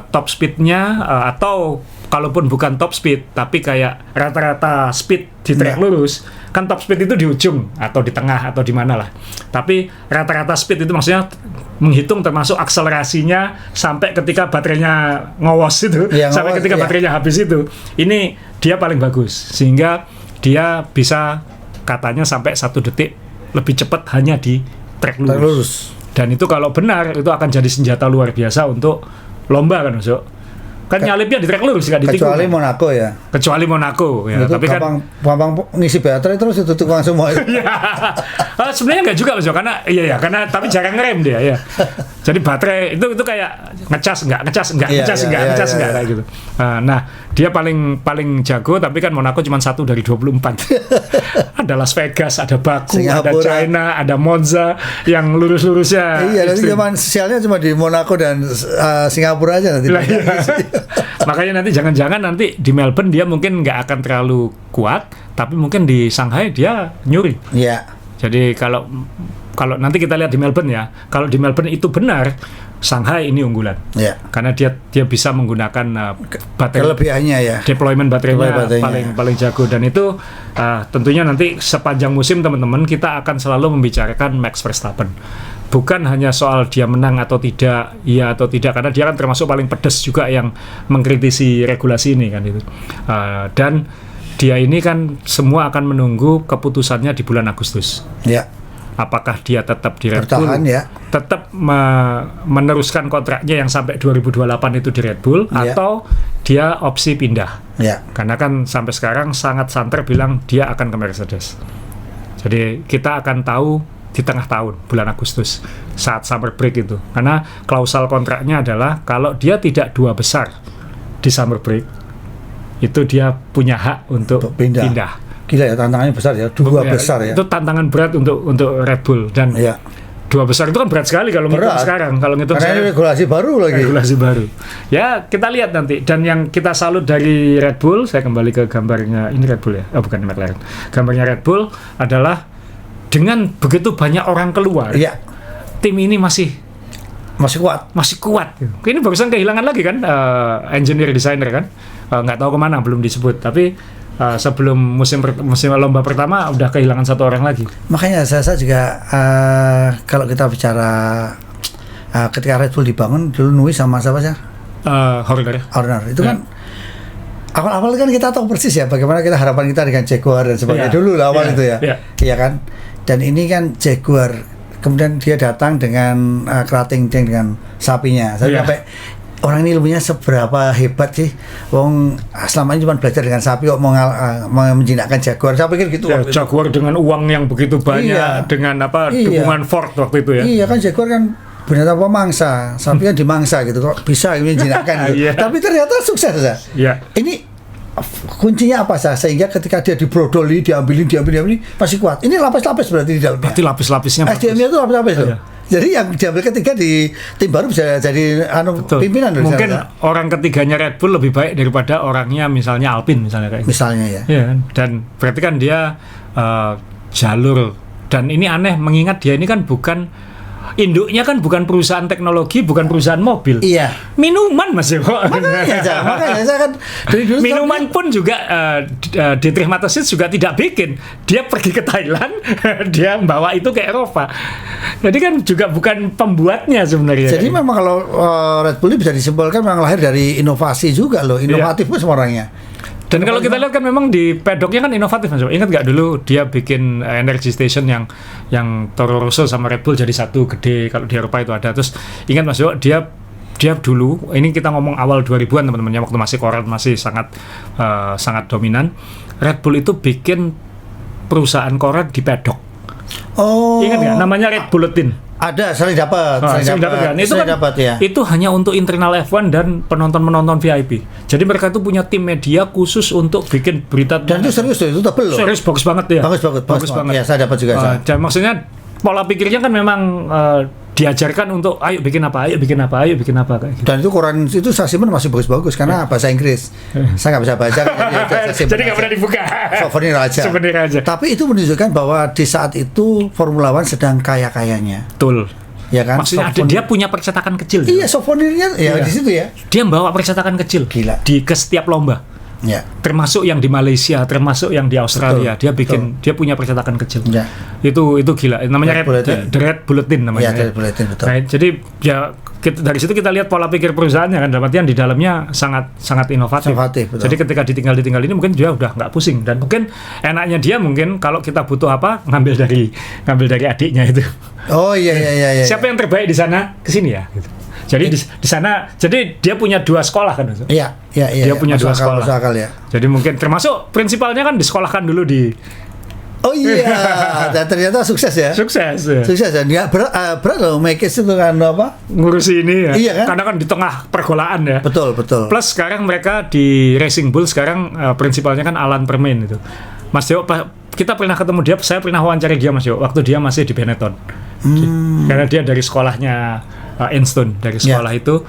S2: top speed-nya atau kalaupun bukan top speed tapi kayak rata-rata speed di trek lurus kan top speed itu di ujung atau di tengah atau di mana lah, tapi rata-rata speed itu maksudnya menghitung termasuk akselerasinya sampai ketika baterainya ngowos itu sampai ketika baterainya habis itu, ini dia paling bagus sehingga dia bisa katanya sampai 1 detik lebih cepat hanya di trek lurus. Dan itu kalau benar itu akan jadi senjata luar biasa untuk lomba kan Masuk. Kan nyalipnya di trek lurus nggak ditikung.
S1: Kecuali Monaco ya.
S2: Kecuali Monaco ya.
S1: Itu
S2: tapi
S1: gampang ngisi baterai terus itu tukang semua.
S2: Sebenarnya nggak juga Mas, karena karena tapi jarang ngerem dia ya. Jadi baterai itu kayak ngecas nggak kayak gitu. Nah dia paling jago, tapi kan Monaco cuma 1 dari 24. Ada Las Vegas, ada Baku, Singapura, ada China, ada Monza yang lurus-lurusnya.
S1: Nanti zaman sialnya cuma di Monaco dan Singapura aja nanti.
S2: Makanya nanti jangan-jangan nanti di Melbourne dia mungkin nggak akan terlalu kuat, tapi mungkin di Shanghai dia nyuri. Jadi kalau nanti kita lihat di Melbourne ya, kalau di Melbourne itu benar, Shanghai ini unggulan. Karena dia bisa menggunakan baterai kelebihannya deployment baterainya paling jago, dan itu tentunya nanti sepanjang musim teman-teman kita akan selalu membicarakan Max Verstappen. Bukan hanya soal dia menang atau tidak, iya atau tidak, karena dia kan termasuk paling pedas juga yang mengkritisi regulasi ini kan itu. Dan dia ini kan semua akan menunggu keputusannya di bulan Agustus. Apakah dia tetap di Red Bull, tetap meneruskan kontraknya yang sampai 2028 itu di Red Bull, atau dia opsi pindah. Karena kan sampai sekarang sangat santer bilang dia akan ke Mercedes. Jadi kita akan tahu di tengah tahun, bulan Agustus, saat summer break itu. Karena klausal kontraknya adalah kalau dia tidak 2 besar di summer break, itu dia punya hak untuk pindah.
S1: Gila ya, tantangannya besar ya, 2 besar ya.
S2: Itu tantangan berat untuk Red Bull, dan Dua besar itu kan berat sekali kalau ngitung sekarang. Kalau ngitung
S1: karena ini regulasi baru lagi.
S2: Regulasi baru. Ya kita lihat nanti. Dan yang kita salut dari Red Bull, saya kembali ke gambarnya ini Red Bull ya. Oh bukan McLaren. Gambarnya Red Bull adalah dengan begitu banyak orang keluar, tim ini masih kuat. Ini barusan kehilangan lagi kan engineer designer kan. Nggak tahu kemana, belum disebut. Tapi sebelum musim lomba pertama udah kehilangan satu orang lagi. Makanya
S1: saya juga kalau kita bicara ketika Red Bull dibangun dulu Nui sama siapa sih? Horner itu kan awal-awal kan kita tahu persis ya bagaimana kita harapan kita dengan Jaguar dan sebagainya dulu lah awal itu ya. Iya kan? Dan ini kan Jaguar, kemudian dia datang dengan kerating dengan sapinya. Saya sampai orang ini ilmunya seberapa hebat sih? Wong selama ini cuma belajar dengan sapi kok mau menjinakkan Jaguar. Saya pikir gitu.
S2: Ya, Jaguar dengan uang yang begitu banyak, dengan dukungan Ford waktu itu ya.
S1: Iya kan Jaguar kan binatang pemangsa, sapi kan dimangsa gitu kok bisa menjinakkan gitu. Tapi ternyata sukses ya. Ini kuncinya apa sehingga ketika dia dibrodoli, diambilin masih kuat. Ini lapis-lapis berarti di dalamnya.
S2: Berarti lapis-lapisnya.
S1: SDM-nya itu lapis-lapis loh. Jadi yang diambil ketiga di tim baru bisa jadi pimpinan.
S2: Mungkin orang ketiganya Red Bull lebih baik daripada orangnya misalnya Alpine misalnya kayak.
S1: Misalnya ya.
S2: Dan berarti kan dia jalur, dan ini aneh mengingat dia ini kan bukan induknya kan bukan perusahaan teknologi, bukan perusahaan mobil.
S1: Iya.
S2: Minuman Mas Yo.
S1: Makanya saya kan dari dulu
S2: minuman pun juga Dietrich Mateschitz juga tidak bikin. Dia pergi ke Thailand, dia membawa itu ke Eropa. Jadi kan juga bukan pembuatnya sebenarnya.
S1: Jadi memang kalau Red Bull bisa disimpulkan memang lahir dari inovasi juga loh, inovatif pun semua orangnya.
S2: Dan kalau kita lihat kan memang di pedoknya kan inovatif Mas. Ingat nggak dulu dia bikin energy station yang Toro Rosso sama Red Bull jadi satu gede, kalau di Eropa itu ada. Terus ingat Mas Yo, dia dulu, ini kita ngomong awal 2000-an teman-teman, waktu masih koran masih sangat dominan. Red Bull itu bikin perusahaan koran di pedok.
S1: Oh.
S2: Ingat nggak? Namanya Red Bulletin.
S1: Ada, sering dapat
S2: kan? Itu kan itu hanya untuk internal F1 dan penonton VIP. Jadi mereka itu punya tim media khusus untuk bikin berita.
S1: Dan itu serius itu tebel loh.
S2: Serius, bagus banget ya.
S1: Bagus banget. Ya, saya dapat juga.
S2: Dan maksudnya pola pikirnya kan memang diajarkan untuk ayo bikin apa kayak gitu.
S1: Dan itu koran itu Sasimen masih bagus-bagus karena bahasa Inggris. Saya nggak bisa baca.
S2: Jadi nggak pernah dibuka.
S1: Souvenir aja. Tapi itu menunjukkan bahwa di saat itu Formula One sedang kaya-kayanya.
S2: Betul.
S1: Ya kan?
S2: Maksudnya dia punya percetakan kecil.
S1: Iya, souvenirnya di situ ya.
S2: Dia membawa percetakan kecil.
S1: Gila.
S2: Ke setiap lomba.
S1: Ya.
S2: Termasuk yang di Malaysia, termasuk yang di Australia. Dia punya percetakan kecil. Ya. Itu gila. Namanya Red Bulletin namanya.
S1: Ya, Red Bulletin betul.
S2: Nah, jadi ya dari situ kita lihat pola pikir perusahaannya kan, dalam artian di dalamnya sangat inovatif.
S1: Betul.
S2: Jadi ketika ditinggal ini mungkin dia udah nggak pusing, dan mungkin enaknya dia mungkin kalau kita butuh apa ngambil dari adiknya itu.
S1: Oh iya.
S2: Siapa yang terbaik di sana kesini ya. Gitu. Jadi di sana, jadi dia punya 2 sekolah kan?
S1: Iya.
S2: Dia punya 2 sekolah.
S1: Masuk akal ya.
S2: Jadi mungkin termasuk prinsipalnya kan disekolahkan dulu di.
S1: Oh iya, dan ternyata sukses ya.
S2: Sukses
S1: ya. Dia berat loh, Mekes itu kan apa?
S2: Ngurusi ini ya.
S1: Iya kan?
S2: Karena kan di tengah pergolaan ya.
S1: Betul.
S2: Plus sekarang mereka di Racing Bull sekarang prinsipalnya kan Alan Permain itu. Mas Yo, kita pernah ketemu dia, saya pernah wawancara dia Mas Yo, waktu dia masih di Benetton. Karena dia dari sekolahnya Einstein, dari sekolah itu,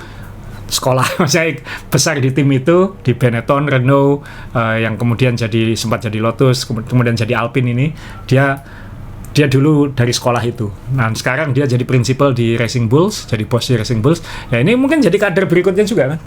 S2: masih besar di tim itu, di Benetton, Renault, yang kemudian sempat jadi Lotus, kemudian jadi Alpine ini, dia dulu dari sekolah itu. Nah sekarang dia jadi prinsipal di Racing Bulls, jadi bos di Racing Bulls. Ya ini mungkin jadi kader berikutnya juga kan.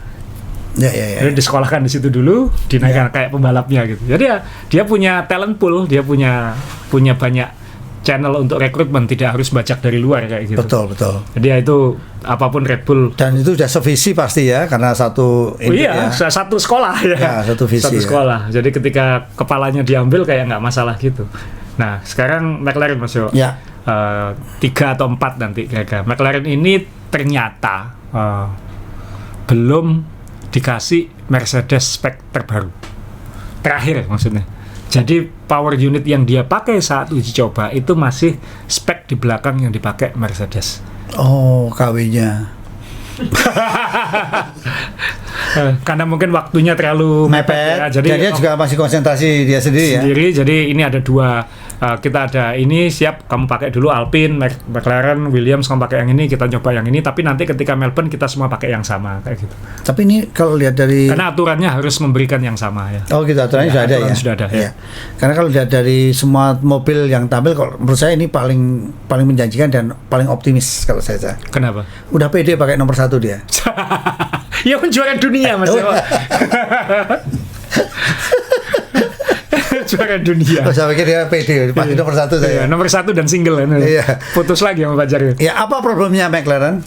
S1: Ya.
S2: Jadi disekolahkan di situ dulu, dinaikkan kayak pembalapnya gitu. Jadi ya dia punya talent pool, dia punya banyak channel untuk rekrutmen, tidak harus bajak dari luar kayak gitu.
S1: Betul.
S2: Jadi ya itu apapun Red Bull.
S1: Dan itu sudah sevisi pasti ya, karena satu.
S2: Satu sekolah ya.
S1: Satu visi.
S2: Satu sekolah. Jadi ketika kepalanya diambil kayak nggak masalah gitu. Nah sekarang McLaren Mas Yo.
S1: Ya.
S2: 3 atau 4 nanti kira-kira. McLaren ini ternyata belum dikasih Mercedes spek terbaru. Terakhir maksudnya. Jadi power unit yang dia pakai saat uji coba itu masih spek di belakang yang dipakai Mercedes.
S1: Oh, KW-nya.
S2: Karena mungkin waktunya terlalu
S1: mepet ya, jadi dia juga masih konsentrasi dia sendiri ya.
S2: Jadi ini ada 2 kita ada ini siap, kamu pakai dulu Alpine, McLaren, Williams kamu pakai yang ini, kita coba yang ini, tapi nanti ketika Melbourne kita semua pakai yang sama kayak gitu.
S1: Tapi ini kalau lihat dari,
S2: karena aturannya harus memberikan yang sama ya.
S1: Oh gitu, aturannya sudah ada ya.
S2: Sudah ada ya.
S1: Karena kalau lihat dari semua mobil yang tampil, kalau menurut saya ini paling menjanjikan dan paling optimis kalau saya.
S2: Kenapa?
S1: Udah pede pakai nomor 1 dia.
S2: Ya kan juara dunia Mas. Juara dunia.
S1: Saya pikir dia pede pasti nomor 1 saya.
S2: Iya, nomor 1 dan single kan.
S1: Iya.
S2: Putus lagi sama pacarnya.
S1: Ya, apa problemnya McLaren?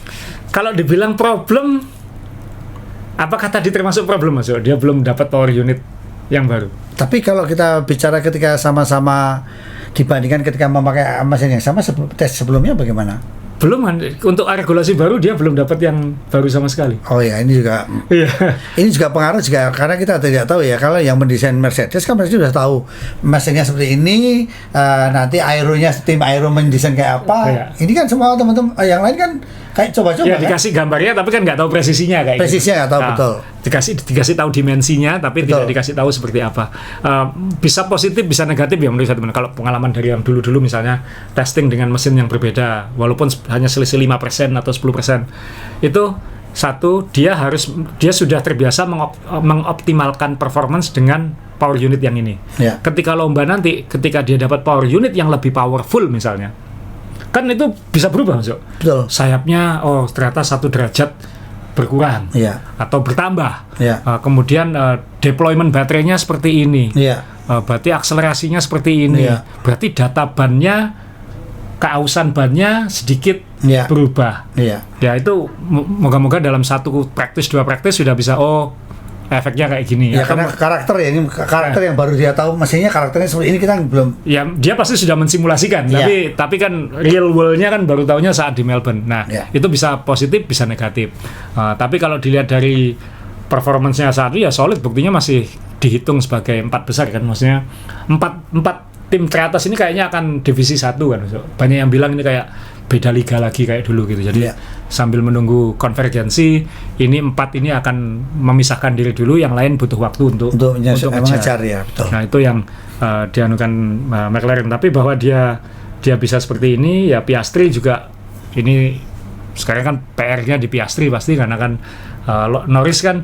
S2: Kalau dibilang problem, apakah tadi termasuk problem Mas? Dia belum dapat power unit yang baru.
S1: Tapi kalau kita bicara ketika sama-sama dibandingkan ketika memakai mesin yang sama, tes sebelumnya bagaimana?
S2: Belum kan, untuk regulasi baru dia belum dapat yang baru sama sekali.
S1: Oh ya, ini juga.
S2: Iya.
S1: Ini juga pengaruh juga karena kita tidak tahu ya, kalau yang mendesain Mercedes kan Mercedes sudah tahu mesinnya seperti ini, nanti aeronya tim aero mendesain kayak apa.
S2: Iya.
S1: Ini kan semua teman-teman yang lain kan kayak coba-coba.
S2: Ya dikasih gambarnya tapi kan nggak tahu presisinya kayak.
S1: Presisinya nggak tahu betul.
S2: Dikasih tahu dimensinya tapi
S1: betul.
S2: Tidak dikasih tahu seperti apa. Bisa positif bisa negatif ya menurut saya teman. Kalau pengalaman dari yang dulu-dulu misalnya testing dengan mesin yang berbeda walaupun hanya selisih 5% atau 10%, itu satu dia sudah terbiasa mengoptimalkan performance dengan power unit yang ini.
S1: Ya.
S2: Ketika lomba nanti, ketika dia dapat power unit yang lebih powerful misalnya, kan itu bisa berubah Mas.
S1: Betul.
S2: Sayapnya ternyata 1 derajat berkurang,
S1: ya,
S2: atau bertambah.
S1: Ya.
S2: Kemudian deployment baterainya seperti ini.
S1: Ya.
S2: Berarti akselerasinya seperti ini.
S1: Ya.
S2: Berarti data bannya, keausan bannya sedikit berubah.
S1: Ya.
S2: Ya itu moga-moga dalam 1 praktis 2 praktis sudah bisa efeknya kayak gini.
S1: Ya karena karakter ya, ini karakter yang baru dia tahu mesinnya karakternya seperti ini, kita belum.
S2: Ya dia pasti sudah mensimulasikan, tapi kan real world-nya kan baru tahunya saat di Melbourne. Nah itu bisa positif bisa negatif. Tapi kalau dilihat dari performance-nya saat ini ya solid, buktinya masih dihitung sebagai 4 besar kan, maksudnya 4 tim teratas ini kayaknya akan divisi 1 kan. Banyak yang bilang ini kayak beda liga lagi kayak dulu gitu. Jadi sambil menunggu konvergensi, ini 4 ini akan memisahkan diri dulu, yang lain butuh waktu untuk
S1: mengejar ya, betul.
S2: Nah, itu yang dianukan McLaren. Tapi bahwa dia bisa seperti ini, ya Piastri juga ini sekarang kan PR-nya di Piastri pasti, karena kan Norris kan,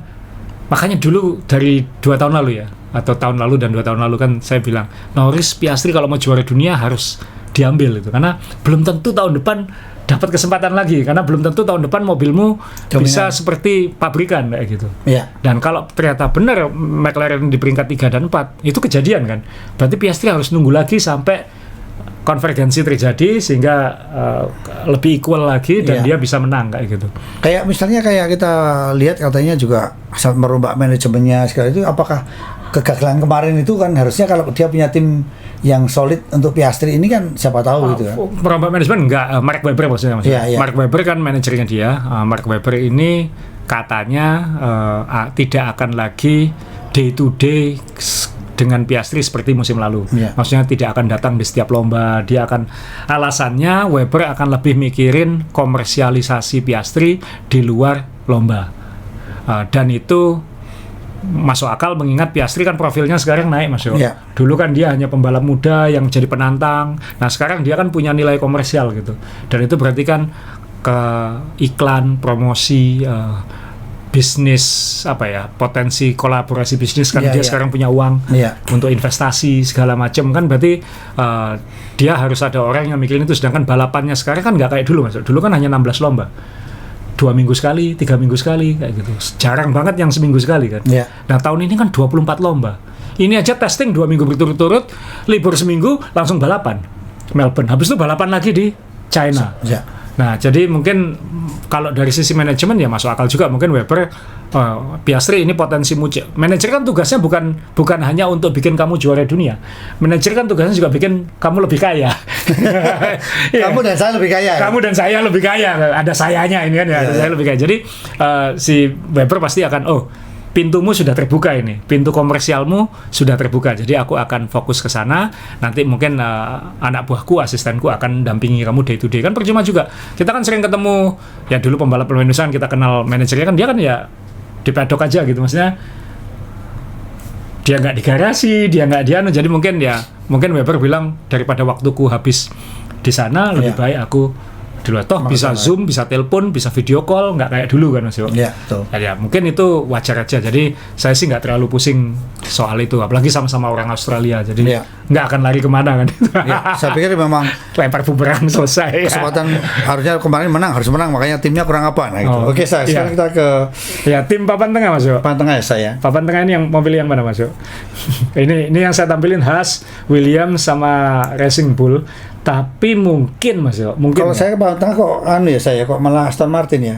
S2: makanya dulu dari 2 tahun lalu ya, atau tahun lalu dan 2 tahun lalu kan saya bilang Norris, Piastri kalau mau juara dunia harus diambil itu, karena belum tentu tahun depan dapat kesempatan lagi, karena belum tentu tahun depan mobilmu bisa seperti pabrikan kayak gitu. Dan kalau ternyata benar McLaren di peringkat 3 dan 4 itu kejadian kan, berarti Piastri harus nunggu lagi sampai konvergensi terjadi sehingga lebih equal lagi dan dia bisa menang kayak gitu.
S1: Kayak misalnya kayak kita lihat katanya juga saat merombak manajemennya segala itu, apakah kegagalan kemarin itu kan harusnya kalau dia punya tim yang solid untuk Piastri ini kan siapa tahu gitu kan.
S2: Merombak manajemen enggak, Mark Webber maksudnya. Mark Webber kan manajernya dia. Mark Webber ini katanya tidak akan lagi day to day dengan Piastri seperti musim lalu. Maksudnya tidak akan datang di setiap lomba. Dia akan, alasannya Webber akan lebih mikirin komersialisasi Piastri di luar lomba. Dan itu masuk akal mengingat Piastri kan profilnya sekarang naik Mas Yo. Dulu kan dia hanya pembalap muda yang jadi penantang. Nah sekarang dia kan punya nilai komersial gitu. Dan itu berarti kan ke iklan, promosi, bisnis potensi kolaborasi bisnis kan, dia sekarang punya uang untuk investasi segala macam kan, berarti dia harus ada orang yang mikirin itu. Sedangkan balapannya sekarang kan nggak kayak dulu Mas. Dulu kan hanya 16 lomba. 2 minggu sekali, 3 minggu sekali kayak gitu. Jarang banget yang seminggu sekali kan. Nah tahun ini kan 24 lomba. Ini aja testing 2 minggu berturut-turut, libur seminggu, langsung balapan Melbourne. Habis itu balapan lagi di China. Nah jadi mungkin kalau dari sisi manajemen ya masuk akal juga, mungkin Webber, Piastri ini potensi muncul. Manajer kan tugasnya bukan hanya untuk bikin kamu juara dunia. Manajer kan tugasnya juga bikin kamu lebih kaya.
S1: Kamu dan saya lebih kaya.
S2: Kamu dan saya lebih kaya. Ada sayanya ini kan ya. Saya lebih kaya. Jadi si Webber pasti akan pintumu sudah terbuka ini, pintu komersialmu sudah terbuka. Jadi aku akan fokus ke sana. Nanti mungkin anak buahku, asistenku akan dampingi kamu day to day. Kan percuma juga. Kita kan sering ketemu ya, dulu pembalap Indonesia kita kenal manajernya kan, dia kan ya di paddock aja gitu, maksudnya dia nggak di garasi, dia nggak jadi mungkin ya mungkin Weber bilang daripada waktuku habis di sana lebih baik aku di luar. Toh bisa Zoom, bisa telepon, bisa video call, nggak kayak dulu kan Mas Yo.
S1: Iya, betul.
S2: Ya mungkin itu wajar aja. Jadi saya sih nggak terlalu pusing soal itu, apalagi sama-sama orang Australia. Jadi nggak akan lari kemana kan.
S1: Ya, saya pikir memang
S2: lempar bumerang selesai.
S1: Kesempatan harusnya kemarin harus menang, makanya timnya kurang apa nah gitu. Oke, sekarang kita ke
S2: tim papan tengah Mas Yo.
S1: Papan tengah ya saya.
S2: Papan tengah ini yang mau pilih yang mana Mas Yo? ini yang saya tampilin Haas, Williams sama Racing Bull. Tapi mungkin Mas Yo, mungkin
S1: kalau saya ke papan tengah kok saya kok malah Aston Martin ya.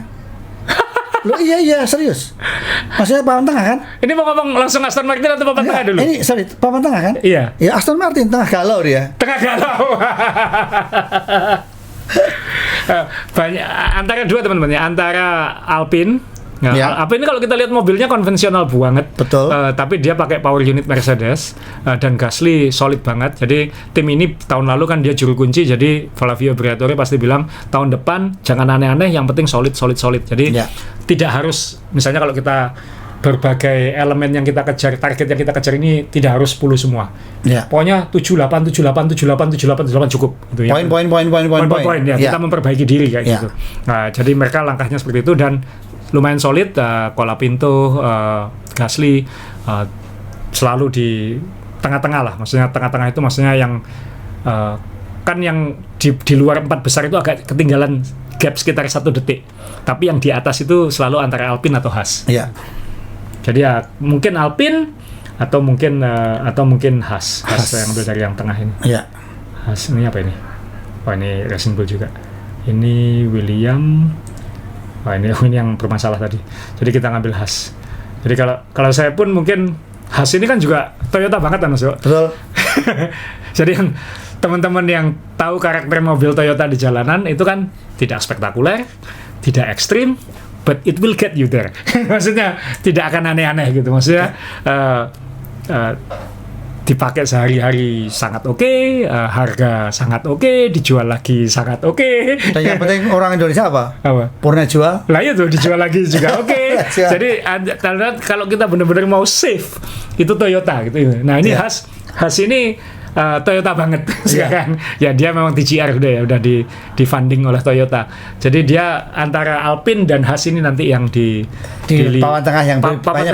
S1: Loh iya serius. Maksudnya papan tengah kan?
S2: Ini mau ngomong langsung Aston Martin atau papan tengah dulu?
S1: Ini papan tengah kan?
S2: Iya.
S1: Ya Aston Martin tengah galau dia.
S2: Tengah galau. Banyak antara dua teman-teman ya, antara Alpine. Nah, Alpine ini kalau kita lihat mobilnya konvensional banget.
S1: Betul.
S2: Tapi dia pakai power unit Mercedes dan Gasly solid banget. Jadi tim ini tahun lalu kan dia juru kunci. Jadi Flavio Briatore pasti bilang tahun depan jangan aneh-aneh, yang penting solid. Jadi tidak harus misalnya kalau kita berbagai elemen yang kita kejar, target yang kita kejar ini tidak harus 10 semua. Pokoknya 78 cukup gitu ya. Poin ya. Kita memperbaiki diri kayak gitu. Nah, jadi mereka langkahnya seperti itu dan lumayan solid. Colapinto, Gasly selalu di tengah-tengah lah. Maksudnya tengah-tengah itu maksudnya yang kan yang di luar 4 besar itu agak ketinggalan gap sekitar 1 detik. Tapi yang di atas itu selalu antara Alpine atau Haas.
S1: Iya.
S2: Jadi ya mungkin Alpine atau mungkin Haas yang ambil dari yang tengah ini.
S1: Iya.
S2: Haas ini apa ini? Oh ini Racing Bull juga. Ini William. Wah ini yang bermasalah tadi. Jadi kita ngambil Haas. Jadi kalau saya pun mungkin Haas ini kan juga Toyota banget kan Mas Yo.
S1: Betul.
S2: Jadi yang teman-teman yang tahu karakter mobil Toyota di jalanan itu kan tidak spektakuler, tidak ekstrim, but it will get you there. Maksudnya tidak akan aneh-aneh gitu. Maksudnya dipakai sehari-hari sangat oke, harga sangat oke, dijual lagi sangat oke.
S1: Dan yang penting orang Indonesia apa? Purna jual.
S2: Lah iya tuh dijual lagi juga oke. Jadi kalau kita benar-benar mau safe itu Toyota gitu. Nah ini Haas ini Toyota banget sekarang. Ya dia memang TCR udah di funding oleh Toyota. Jadi dia antara Alpine dan Haas ini nanti yang di
S1: papan tengah yang banyak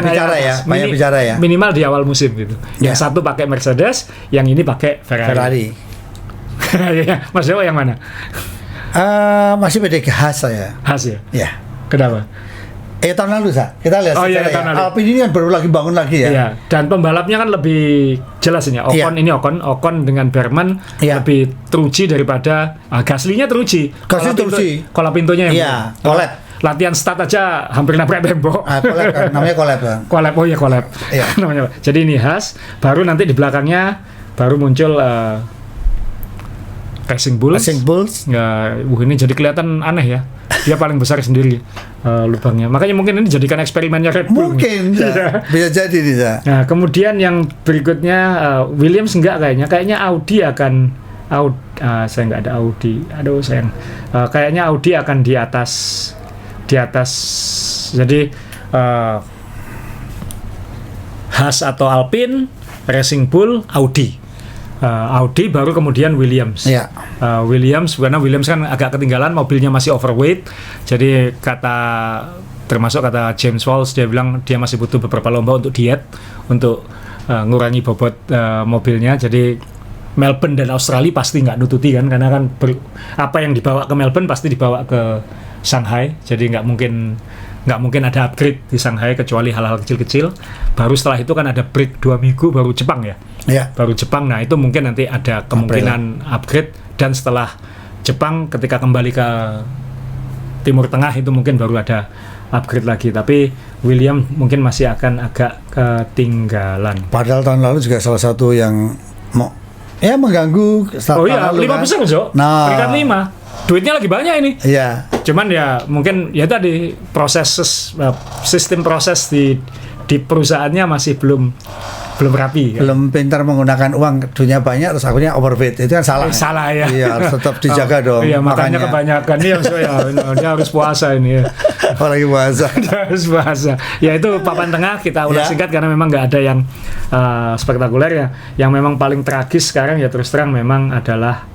S1: bicara ya.
S2: Minimal di awal musim gitu. Yang satu pakai Mercedes, yang ini pakai Ferrari. Mas Dewa yang mana?
S1: Masih beda ke Haas saya.
S2: Haas ya?
S1: Ya.
S2: Kenapa?
S1: Tahun lalu kita lihat Alpine ini kan baru lagi bangun lagi ya. Iya.
S2: Dan pembalapnya kan lebih jelas ini. Ocon dengan Berman lebih teruji daripada Gasly-nya teruji. Colapintonya yang collab. Latihan start aja hampir nabrak tembok.
S1: Namanya collab.
S2: Collab. Iya. Namanya. Jadi ini Haas, baru nanti di belakangnya baru muncul Racing Bulls. Ini jadi kelihatan aneh ya. Dia paling besar sendiri lubangnya. Makanya mungkin ini dijadikan eksperimennya Red Bull.
S1: Mungkin bisa jadi.
S2: Nah, kemudian yang berikutnya Williams enggak kayaknya. Kayaknya Audi akan saya nggak ada Audi. Aduh sayang. Kayaknya Audi akan di atas. Jadi Haas atau Alpine, Racing Bull, Audi baru kemudian Williams. Williams karena Williams kan agak ketinggalan, mobilnya masih overweight. Jadi termasuk kata James Walsh, dia bilang dia masih butuh beberapa lomba untuk diet, untuk ngurangi bobot mobilnya. Jadi Melbourne dan Australia pasti nggak nututi kan, karena kan apa yang dibawa ke Melbourne pasti dibawa ke Shanghai. Jadi nggak mungkin ada upgrade di Shanghai kecuali hal-hal kecil-kecil. Baru setelah itu kan ada break 2 minggu baru Jepang ya. Baru Jepang. Nah itu mungkin nanti ada kemungkinan upgrade, dan setelah Jepang ketika kembali ke Timur Tengah itu mungkin baru ada upgrade lagi. Tapi William mungkin masih akan agak ketinggalan.
S1: Padahal tahun lalu juga salah satu yang mengganggu.
S2: 5 besar Jo. Peringkat 5. Duitnya lagi banyak ini.
S1: Iya.
S2: Cuman ya mungkin ya tadi sistem proses di perusahaannya masih belum belum rapi.
S1: Belum pintar menggunakan uang, dunia banyak terus akhirnya overweight. Itu kan salah.
S2: Salah ya.
S1: Iya, harus tetap dijaga dong.
S2: Iya, makanya kebanyakan dia dia harus puasa ini ya.
S1: Apalagi puasa.
S2: Harus puasa. Ya itu papan tengah kita ulas singkat karena memang nggak ada yang spektakuler ya. Yang memang paling tragis sekarang ya terus terang memang adalah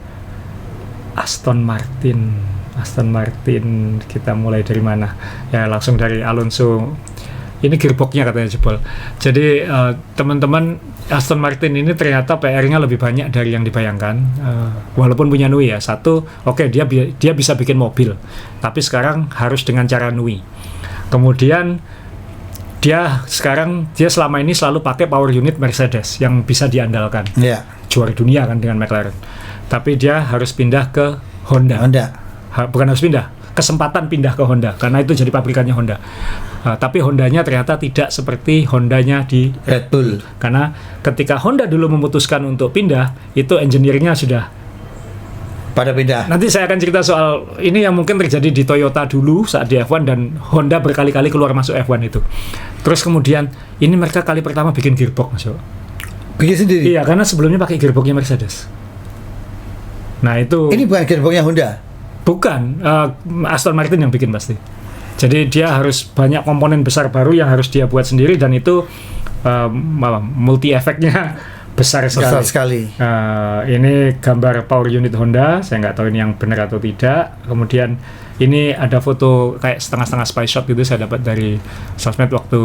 S2: Aston Martin, kita mulai dari mana? Ya langsung dari Alonso. Ini gearboxnya katanya jebol. Jadi teman-teman, Aston Martin ini ternyata PR-nya lebih banyak dari yang dibayangkan. Walaupun punya Nui ya. Satu, dia bisa bikin mobil, tapi sekarang harus dengan cara Nui. Kemudian dia selama ini selalu pakai power unit Mercedes yang bisa diandalkan.
S1: Yeah.
S2: Juara dunia kan dengan McLaren. Tapi dia harus pindah ke Honda. Bukan harus pindah, kesempatan pindah ke Honda karena itu jadi pabrikannya Honda. Tapi Hondanya ternyata tidak seperti Hondanya di
S1: Red Bull.
S2: Karena ketika Honda dulu memutuskan untuk pindah, itu engineering-nya sudah
S1: pada pindah.
S2: Nanti saya akan cerita soal ini yang mungkin terjadi di Toyota dulu saat di F1 dan Honda berkali-kali keluar masuk F1 itu. Terus kemudian ini mereka kali pertama bikin gearbox masuk.
S1: Bikin sendiri?
S2: Iya, karena sebelumnya pakai gearboxnya Mercedes. Nah itu.
S1: Ini bukan gearboxnya Honda?
S2: Bukan, Aston Martin yang bikin pasti. Jadi dia harus banyak komponen besar baru yang harus dia buat sendiri dan itu multi efeknya besar sekali. Ini gambar power unit Honda, saya nggak tahu ini yang benar atau tidak. Kemudian ini ada foto kayak setengah-setengah spy shot gitu saya dapat dari sosmed waktu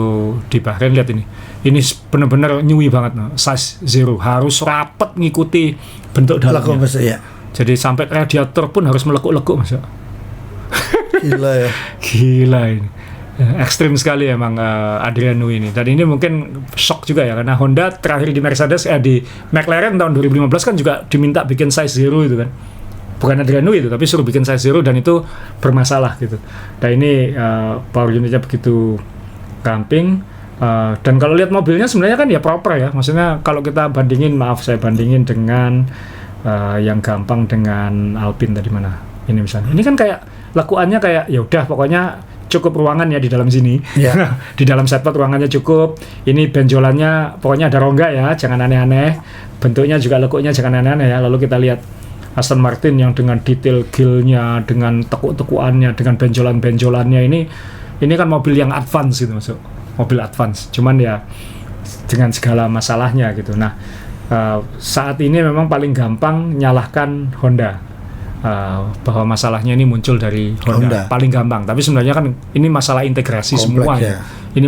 S2: di Bahrain. Lihat ini benar-benar nyui banget, size zero, harus rapet ngikuti bentuk dalamnya. Jadi sampai radiator pun harus melekuk-lekuk masuk.
S1: Gila ya.
S2: Gila ini. Ekstrim sekali emang Adrian Newey ini. Dan ini mungkin shock juga ya karena Honda terakhir di Mercedes di McLaren tahun 2015 kan juga diminta bikin size zero itu kan. Bukan Adrian Newey itu tapi suruh bikin size zero dan itu bermasalah gitu. Dan ini power unitnya begitu ramping. Dan kalau lihat mobilnya sebenarnya kan ya proper ya. Maksudnya kalau kita bandingin, saya bandingin dengan yang gampang dengan Alpine tadi mana ini misalnya. Ini kan kayak lakuannya kayak ya udah pokoknya cukup ruangan ya di dalam sini. Yeah. Di dalam setpot ruangannya cukup. Ini benjolannya pokoknya ada rongga ya, jangan aneh-aneh. Bentuknya juga lekuknya jangan aneh-aneh ya. Lalu kita lihat Aston Martin yang dengan detail grillnya, dengan tekuk-tekuannya, dengan benjolan-benjolannya ini kan mobil yang advance gitu masuk. Mobil advance. Cuman ya dengan segala masalahnya gitu. Nah, saat ini memang paling gampang nyalahkan Honda bahwa masalahnya ini muncul dari Honda. Paling gampang, tapi sebenarnya kan ini masalah integrasi semua ya. Ini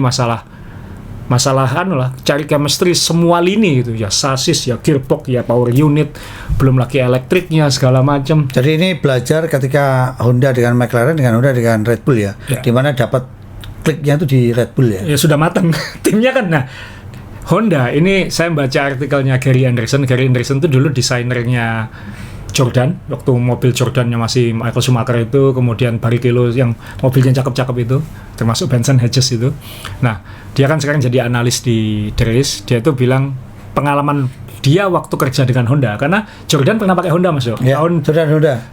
S2: masalahan lah, cari chemistry semua lini gitu ya, sasis ya, gearbox ya, power unit, belum lagi elektriknya segala macam.
S1: Jadi ini belajar ketika Honda dengan McLaren, dengan Honda dengan Red Bull ya. Di mana dapat kliknya itu di Red Bull ya.
S2: Ya sudah matang timnya kan. Nah, Honda ini saya baca artikelnya Gary Anderson. Gary Anderson itu dulu desainernya Jordan waktu mobil Jordannya masih Michael Schumacher itu, kemudian Barrichello yang mobilnya cakep-cakep itu, termasuk Benson Hedges itu. Nah, dia kan sekarang jadi analis di The Race. Dia itu bilang pengalaman dia waktu kerja dengan Honda, karena Jordan pernah pakai Honda Mas.
S1: Ya,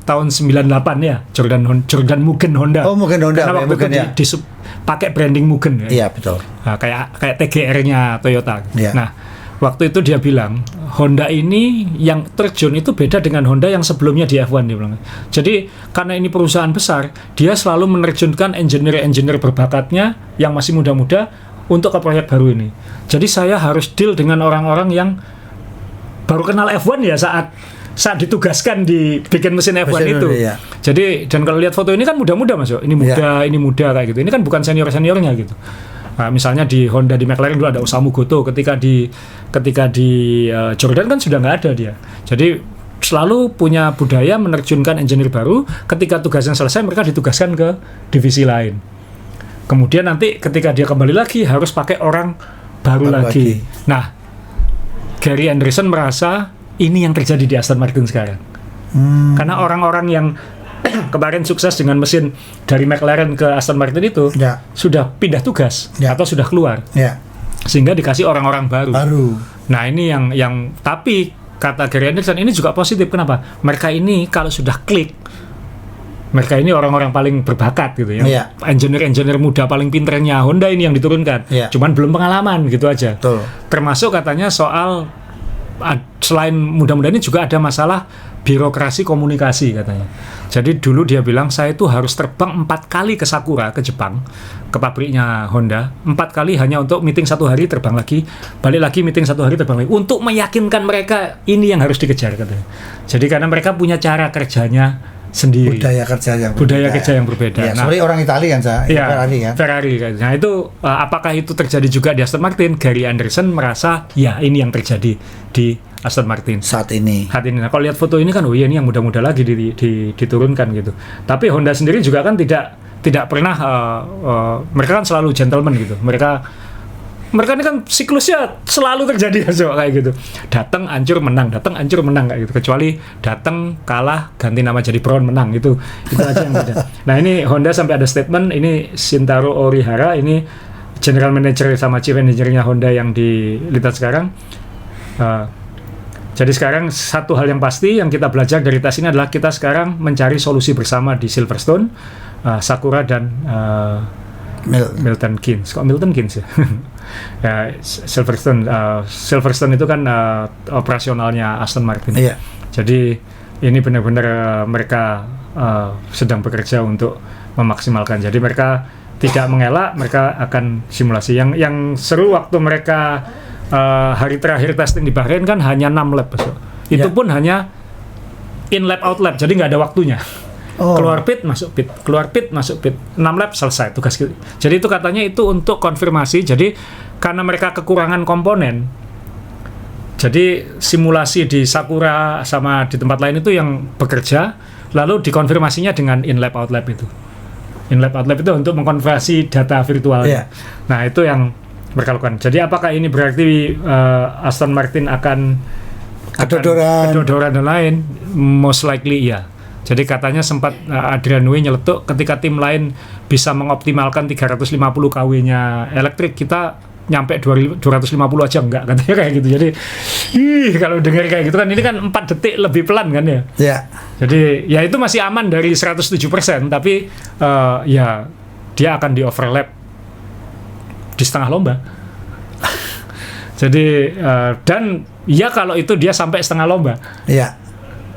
S1: tahun
S2: 98 ya, Jordan Mugen Honda.
S1: Oh, Mugen Honda.
S2: Karena waktu itu pakai branding Mugen ya.
S1: Iya, betul.
S2: Nah, kayak TGR-nya Toyota.
S1: Ya.
S2: Nah, waktu itu dia bilang Honda ini yang terjun itu beda dengan Honda yang sebelumnya di F1 dia bilang. Jadi karena ini perusahaan besar, dia selalu menerjunkan engineer berbakatnya yang masih muda-muda untuk ke proyek baru ini. Jadi saya harus deal dengan orang-orang yang baru kenal F1 ya saat ditugaskan di bikin mesin F1 itu. Ya. Jadi dan kalau lihat foto ini kan muda-muda Mas. Ini muda kayak gitu. Ini kan bukan senior-seniornya gitu. Nah, misalnya di Honda, di McLaren dulu ada Osamu Goto, ketika di Jordan kan sudah nggak ada dia. Jadi selalu punya budaya menerjunkan engineer baru, ketika tugasnya selesai mereka ditugaskan ke divisi lain. Kemudian nanti ketika dia kembali lagi harus pakai orang baru lagi. Nah, Gary Anderson merasa ini yang terjadi di Aston Martin sekarang. Karena orang-orang yang kemarin sukses dengan mesin dari McLaren ke Aston Martin itu sudah pindah tugas atau sudah keluar, sehingga dikasih orang-orang baru. Nah ini yang tapi kata Gary Anderson ini juga positif. Kenapa? Mereka ini kalau sudah klik mereka ini orang-orang paling berbakat gitu ya.
S1: Iya.
S2: Engineer muda paling pinternya Honda ini yang diturunkan.
S1: Iya.
S2: Cuman belum pengalaman gitu aja.
S1: Betul.
S2: Termasuk katanya soal selain mudah-mudahan ini juga ada masalah birokrasi komunikasi katanya. Jadi dulu dia bilang saya itu harus terbang 4 kali ke Sakura, ke Jepang, ke pabriknya Honda. 4 kali hanya untuk meeting 1 hari, terbang lagi, balik lagi meeting 1 hari, terbang lagi, untuk meyakinkan mereka ini yang harus dikejar katanya. Jadi karena mereka punya cara kerjanya sendiri, budaya kerja yang berbeda.
S1: Ya, seperti orang Italia kan,
S2: Ferrari kan. Nah itu apakah itu terjadi juga di Aston Martin? Gary Anderson merasa ya ini yang terjadi di Aston Martin
S1: saat ini.
S2: Nah kalau lihat foto ini kan, oh iya ini yang muda-muda lagi diturunkan gitu. Tapi Honda sendiri juga kan tidak pernah mereka kan selalu gentleman gitu. Mereka ini kan siklusnya selalu terjadi kayak gitu. Datang hancur menang kayak gitu. Kecuali datang kalah ganti nama jadi Brown menang itu aja yang beda. Nah ini Honda sampai ada statement, ini Shintaro Orihara, ini general manager sama chief engineer-nya Honda yang di Lintas sekarang. Jadi sekarang satu hal yang pasti yang kita belajar dari tes ini adalah kita sekarang mencari solusi bersama di Silverstone, Sakura dan Milton Keynes. Kok Milton Keynes ya? Ya Silverstone itu kan operasionalnya Aston Martin.
S1: Iya.
S2: Jadi ini benar-benar mereka sedang bekerja untuk memaksimalkan. Jadi mereka tidak mengelak, mereka akan simulasi. Yang seru waktu mereka hari terakhir testing di Bahrain kan hanya 6 lap. Itu pun hanya in lap out lap. Jadi nggak ada waktunya. Keluar pit, masuk pit, keluar pit, masuk pit, 6 lap selesai tugas gitu. Jadi itu katanya itu untuk konfirmasi. Jadi karena mereka kekurangan komponen, jadi simulasi di Sakura sama di tempat lain itu yang bekerja, lalu dikonfirmasinya dengan in lap out lap itu. In lap out lap itu untuk mengkonversi data virtual. Nah itu yang mereka lakukan. Jadi apakah ini berarti Aston Martin akan kedodoran dan lain? Most likely iya. Jadi katanya sempat Adrian Newey nyeletuk ketika tim lain bisa mengoptimalkan 350 kW-nya elektrik, kita nyampe 250 aja enggak, katanya kayak gitu. Jadi kalau dengar kayak gitu kan, ini kan 4 detik lebih pelan kan ya.
S1: Iya.
S2: Jadi ya itu masih aman dari 107%, tapi ya dia akan di overlap di setengah lomba. Jadi dan ya kalau itu dia sampai setengah lomba.
S1: Iya.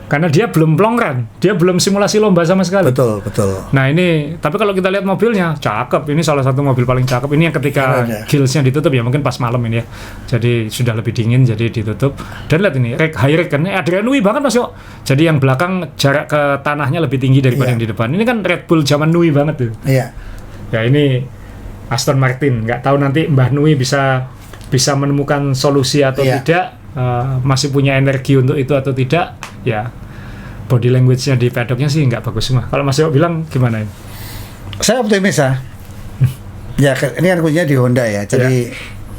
S2: Karena dia belum long run, dia belum simulasi lomba sama sekali.
S1: Betul.
S2: Nah ini, tapi kalau kita lihat mobilnya, cakep. Ini salah satu mobil paling cakep. Ini yang ketika gills-nya ditutup ya, mungkin pas malam ini ya. Jadi sudah lebih dingin, jadi ditutup. Dan lihat ini, high rake kan, Adrian Newey banget Mas Yo. Jadi yang belakang jarak ke tanahnya lebih tinggi daripada yang di depan. Ini kan Red Bull zaman Newey banget tuh.
S1: Iya.
S2: Ya ini Aston Martin, nggak tahu nanti Mbah Newey bisa menemukan solusi atau tidak. Masih punya energi untuk itu atau tidak, ya body language-nya di paddock-nya sih nggak bagus semua. Kalau Mas Yo bilang gimana ini?
S1: Saya optimis ya. Ya ini kan kuncinya di Honda ya. Jadi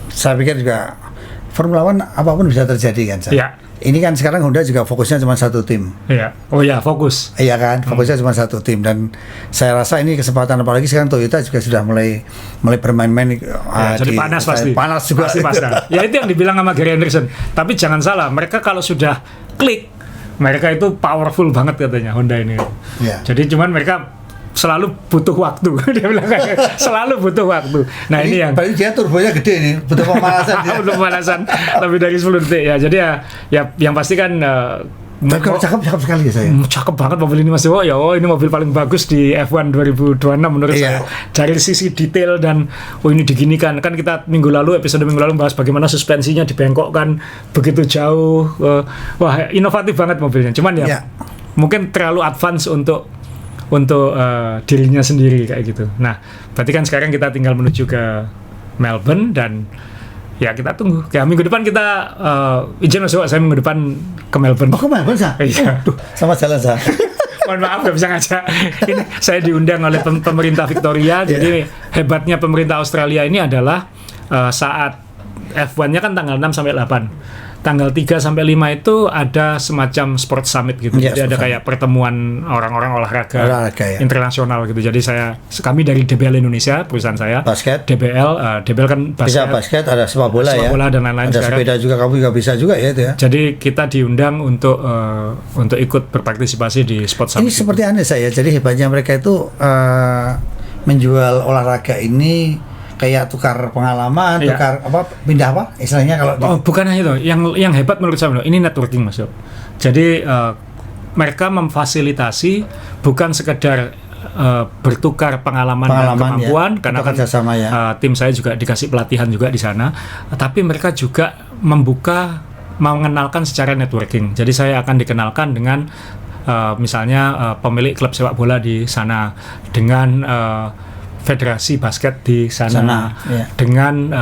S1: saya pikir juga Formula One apapun bisa terjadi kan.
S2: Iya.
S1: Ini kan sekarang Honda juga fokusnya cuma satu tim.
S2: Iya. Oh ya, fokus.
S1: Iya kan, fokusnya cuma satu tim, dan saya rasa ini kesempatan, apalagi sekarang Toyota juga sudah mulai bermain-main.
S2: Jadi panas pasti.
S1: Panas juga.
S2: Pasti panas. Ya itu yang dibilang sama Gary Anderson. Tapi jangan salah, mereka kalau sudah klik, mereka itu powerful banget katanya Honda ini.
S1: Iya.
S2: Jadi cuman mereka selalu butuh waktu. Dia bilang kayak selalu butuh waktu. Nah ini yang
S1: berarti dia turbonya gede nih, butuh pemanasan.
S2: Butuh pemanasan lebih dari 10 detik ya. Jadi ya yang pasti kan
S1: cakep sekali ya saya.
S2: Cakep banget mobil ini Mas. Ini mobil paling bagus di F1 2026 menurut saya. Dari sisi detail dan ini diginikan. Kan kita episode minggu lalu bahas bagaimana suspensinya dibengkokkan begitu jauh. Wah, inovatif banget mobilnya. Cuman ya mungkin terlalu advance untuk dirinya sendiri kayak gitu. Nah, berarti kan sekarang kita tinggal menuju ke Melbourne dan ya kita tunggu. Kayak minggu depan kita izin Mas, saya minggu depan ke Melbourne.
S1: Oh, ke Melbourne sah?
S2: Iya.
S1: Sama jalan sah.
S2: Mohon maaf nggak bisa ngajak. Ini saya diundang oleh pemerintah Victoria. Jadi hebatnya pemerintah Australia ini adalah saat F1-nya kan tanggal 6 sampai 8. tanggal 3 sampai 5 itu ada semacam sport summit gitu.
S1: Ya,
S2: jadi ada kayak pertemuan orang-orang olahraga
S1: ya.
S2: internasional gitu. Jadi kami dari DBL Indonesia, perusahaan saya.
S1: Basket.
S2: DBL kan basket.
S1: Bisa basket, ada sepak bola ya.
S2: Sepak bola dan lain-lain.
S1: Ada sepeda juga, kamu juga bisa juga ya itu ya.
S2: Jadi kita diundang untuk ikut berpartisipasi di sport summit.
S1: Ini seperti aneh saya. Jadi hebatnya mereka itu menjual olahraga ini kayak tukar pengalaman, tukar pindah istilahnya kalau
S2: bukan hanya itu. Yang hebat menurut saya ini networking, Mas Yo. Jadi mereka memfasilitasi bukan sekedar bertukar pengalaman dan kemampuan ya, karena kan tim saya juga dikasih pelatihan juga di sana, tapi mereka juga mengenalkan secara networking. Jadi saya akan dikenalkan dengan misalnya pemilik klub sepak bola di sana, dengan federasi basket di sana, dengan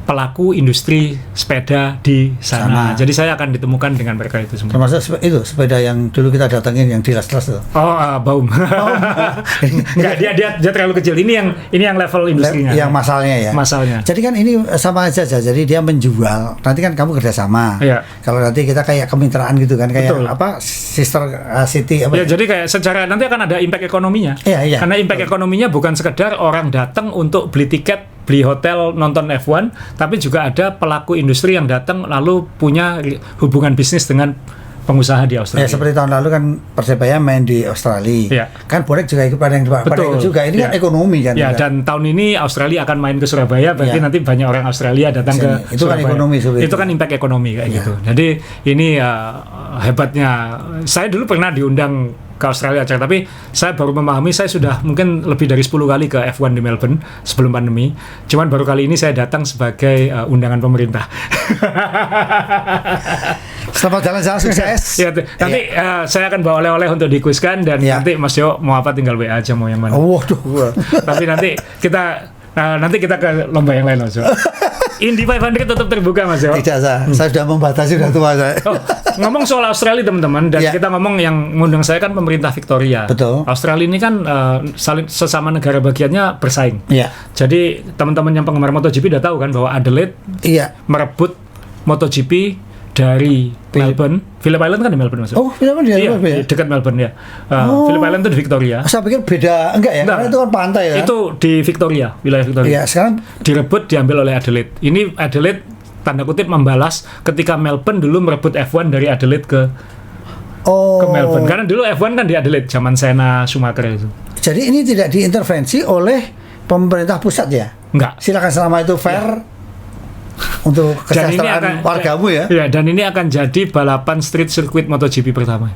S2: pelaku industri sepeda di sana. Jadi saya akan ditemukan dengan mereka itu semua.
S1: Termasuk itu sepeda yang dulu kita datangin yang di las-las itu.
S2: Baum. Enggak, dia terlalu kecil. Ini yang level industrinya.
S1: Yang masalnya. Jadi kan ini sama aja. Jadi dia menjual. Nanti kan kamu kerjasama.
S2: Iya.
S1: Kalau nanti kita kayak kemitraan gitu kan, kayak sister city
S2: ya. Jadi kayak secara nanti akan ada impact ekonominya.
S1: Iya.
S2: Karena impact ekonominya bukan sekedar orang datang untuk beli tiket, beli hotel, nonton F1, tapi juga ada pelaku industri yang datang lalu punya hubungan bisnis dengan pengusaha di Australia.
S1: Ya, seperti tahun lalu kan Persebaya main di Australia. Kan Bonek juga ikut pada ikut juga. Ini kan ekonomi kan.
S2: Ya, dan tahun ini Australia akan main ke Surabaya, berarti nanti banyak orang Australia datang ke
S1: itu
S2: Surabaya.
S1: Kan ekonomi sebenarnya.
S2: Itu kan impact ekonomi kayak gitu. Jadi ini hebatnya. Saya dulu pernah diundang ke Australia, tapi saya baru memahami, saya sudah mungkin lebih dari 10 kali ke F1 di Melbourne sebelum pandemi. Cuman baru kali ini saya datang sebagai undangan pemerintah.
S1: Selamat jalan-jalan sukses.
S2: Nanti saya akan bawa oleh-oleh untuk dikuiskan dan nanti Mas Yo mau apa tinggal WA aja mau yang mana.
S1: Waduh.
S2: Tapi nanti kita ke lomba yang lain, Mas Yo. Indy 500 tetap terbuka, Mas Yo.
S1: Tidak, saya sudah membatasi, sudah tua saya.
S2: Ngomong soal Australia teman-teman, dan kita ngomong yang mengundang saya kan pemerintah Victoria.
S1: Betul.
S2: Australia ini kan saling sesama negara bagiannya bersaing. Jadi teman-teman yang penggemar MotoGP udah tahu kan bahwa Adelaide merebut MotoGP dari Melbourne. Phillip Island kan di Melbourne, Mas.
S1: Phillip Island di Melbourne ya?
S2: Dekat Melbourne ya. Phillip Island itu di Victoria.
S1: Saya pikir beda, enggak ya? Karena itu kan pantai ya.
S2: Itu di Victoria, wilayah Victoria.
S1: Iya, sekarang
S2: direbut, diambil oleh Adelaide. Ini Adelaide tanda kutip membalas ketika Melbourne dulu merebut F1 dari Adelaide ke Melbourne. Karena dulu F1 kan di Adelaide zaman Senna, Schumacher itu.
S1: Jadi ini tidak diintervensi oleh pemerintah pusat ya?
S2: Enggak.
S1: Silakan selama itu fair. Untuk kesejahteraan wargamu ya.
S2: Dan ini akan jadi balapan street circuit MotoGP pertama.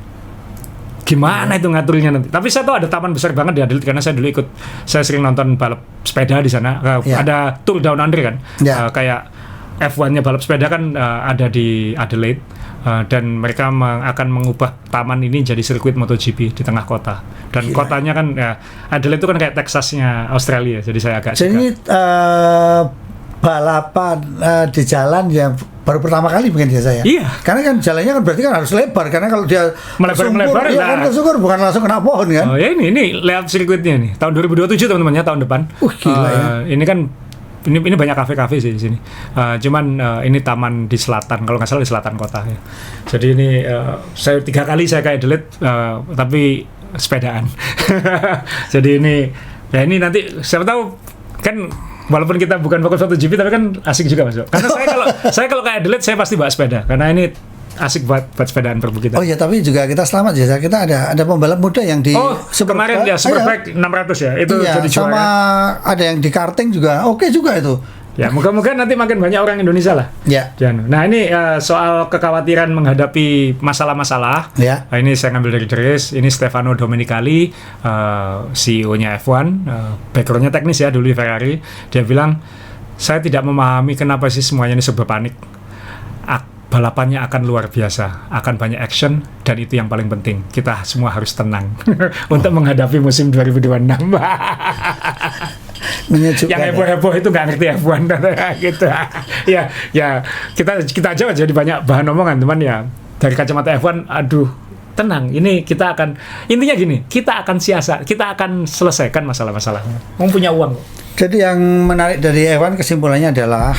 S2: Gimana itu ngaturnya nanti? Tapi saya tahu ada taman besar banget di Adelaide karena saya dulu saya sering nonton balap sepeda di sana. Ada Tour Down Under kan. Kayak F1-nya balap sepeda kan ada di Adelaide. Dan mereka akan mengubah taman ini jadi sirkuit MotoGP di tengah kota. Dan kotanya kan Adelaide itu kan kayak Texasnya Australia. Jadi saya agak suka.
S1: Jadi balapan di jalan yang baru pertama kali mungkin ya saya.
S2: Iya.
S1: Karena kan jalannya kan berarti kan harus lebar, karena kalau dia
S2: melebar
S1: kan kesungkur bukan langsung kena pohon kan.
S2: Oh ya ini lihat sirkuitnya nih. Tahun 2027 teman-teman ya, tahun depan.
S1: Gila ya.
S2: Ini kan ini banyak kafe-kafe sih di sini. Cuman ini taman di selatan, kalau nggak salah di selatan kota ya. Jadi ini saya 3 kali saya ke Adelaide tapi sepedaan. Jadi ini nanti siapa tahu kan. Walaupun kita bukan fokus MotoGP tapi kan asik juga, Mas. Karena saya kalau kayak Adelaide saya pasti bawa sepeda karena ini asik buat sepedaan perbukitan.
S1: Oh ya, tapi juga kita selamat ya. Kita ada pembalap muda yang di
S2: kemarin ya Superbike 600 ya. Itu jadi juara.
S1: Sama ada yang di karting juga. Oke juga itu.
S2: Ya, moga-moga nanti makin banyak orang Indonesia lah.
S1: Ya.
S2: Nah, ini soal kekhawatiran menghadapi masalah-masalah.
S1: Ya.
S2: Ini saya ngambil dari Dres. Ini Stefano Domenicali, CEO-nya F1, background-nya teknis ya dulu di Ferrari. Dia bilang, saya tidak memahami kenapa sih semuanya ini serba panik. Balapannya akan luar biasa, akan banyak action, dan itu yang paling penting. Kita semua harus tenang untuk menghadapi musim 2026. Yang heboh-heboh itu nggak ngerti F1 gitu. Ya kita aja jadi banyak bahan omongan teman ya. Dari kacamata F1, aduh tenang, ini kita akan intinya gini, kita akan selesaikan masalah-masalahnya. Mau punya uang kok.
S1: Jadi yang menarik dari Evan kesimpulannya adalah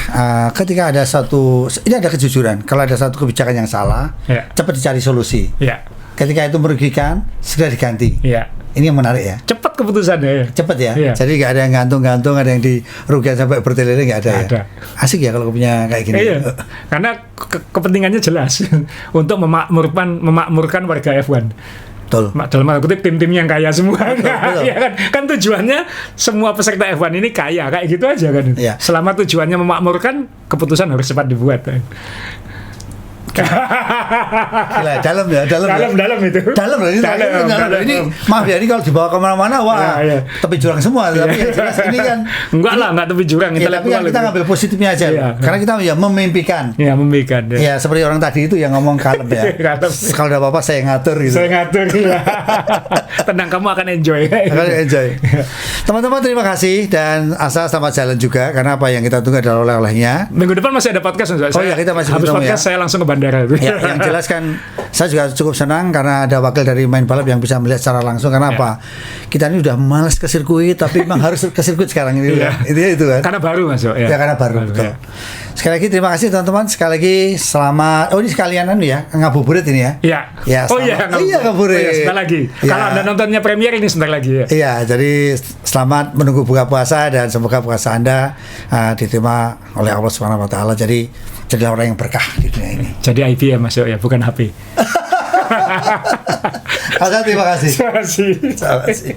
S1: ketika ada ini ada kejujuran. Kalau ada satu kebijakan yang salah, cepat dicari solusi. Ketika itu merugikan, segera diganti. Ini yang menarik ya.
S2: Cepat keputusannya.
S1: Cepat ya. Jadi nggak ada yang gantung-gantung, ada yang dirugikan sampai bertele-tele, nggak ada. Ya. Asik ya kalau punya kayak gini.
S2: Karena kepentingannya jelas untuk memakmurkan warga F1.
S1: Betul.
S2: Dalam tanda kutip tim-tim yang kaya semua.
S1: Betul.
S2: Ya kan tujuannya semua peserta F1 ini kaya, kayak gitu aja kan. Selama tujuannya memakmurkan, keputusan harus cepat dibuat.
S1: Gila, dalam itu. Dalam. Ini maaf ya, ini kalau dibawa kemana-mana, tepi jurang semua. Tapi yang jelas ini kan
S2: enggak tepi jurang.
S1: Tapi kan kita ngambil positifnya aja. Karena kita memimpikan.
S2: Memimpikan.
S1: Ya seperti orang tadi itu yang ngomong kalem ya. Kalau ada apa-apa saya ngatur gitu.
S2: Saya ngatur. Tenang, kamu akan enjoy.
S1: Teman-teman terima kasih dan Asa selamat jalan juga karena apa yang kita tunggu adalah oleh-olehnya.
S2: Minggu depan masih ada podcast.
S1: Kita masih
S2: habis podcast saya langsung ke bandara.
S1: Yang jelas kan saya juga cukup senang karena ada wakil dari Main Balap yang bisa melihat secara langsung. Karena apa? Kita ini udah malas ke sirkuit tapi memang harus ke sirkuit sekarang ini. Itu kan. Karena baru masuk. Karena baru. Betul. Sekali lagi terima kasih teman-teman. Sekali lagi selamat. Oh ini sekalian ngabuburit ini ya. Ngabuburit.
S2: Sebentar lagi. Kalau Anda nontonnya premier ini sebentar lagi ya.
S1: Iya, jadi selamat menunggu buka puasa dan semoga puasa Anda diterima oleh Allah Subhanahu wa taala. Jadilah orang yang berkah di dunia ini. Jadi IBM masuk ya, bukan HP. Terima kasih. Terima kasih.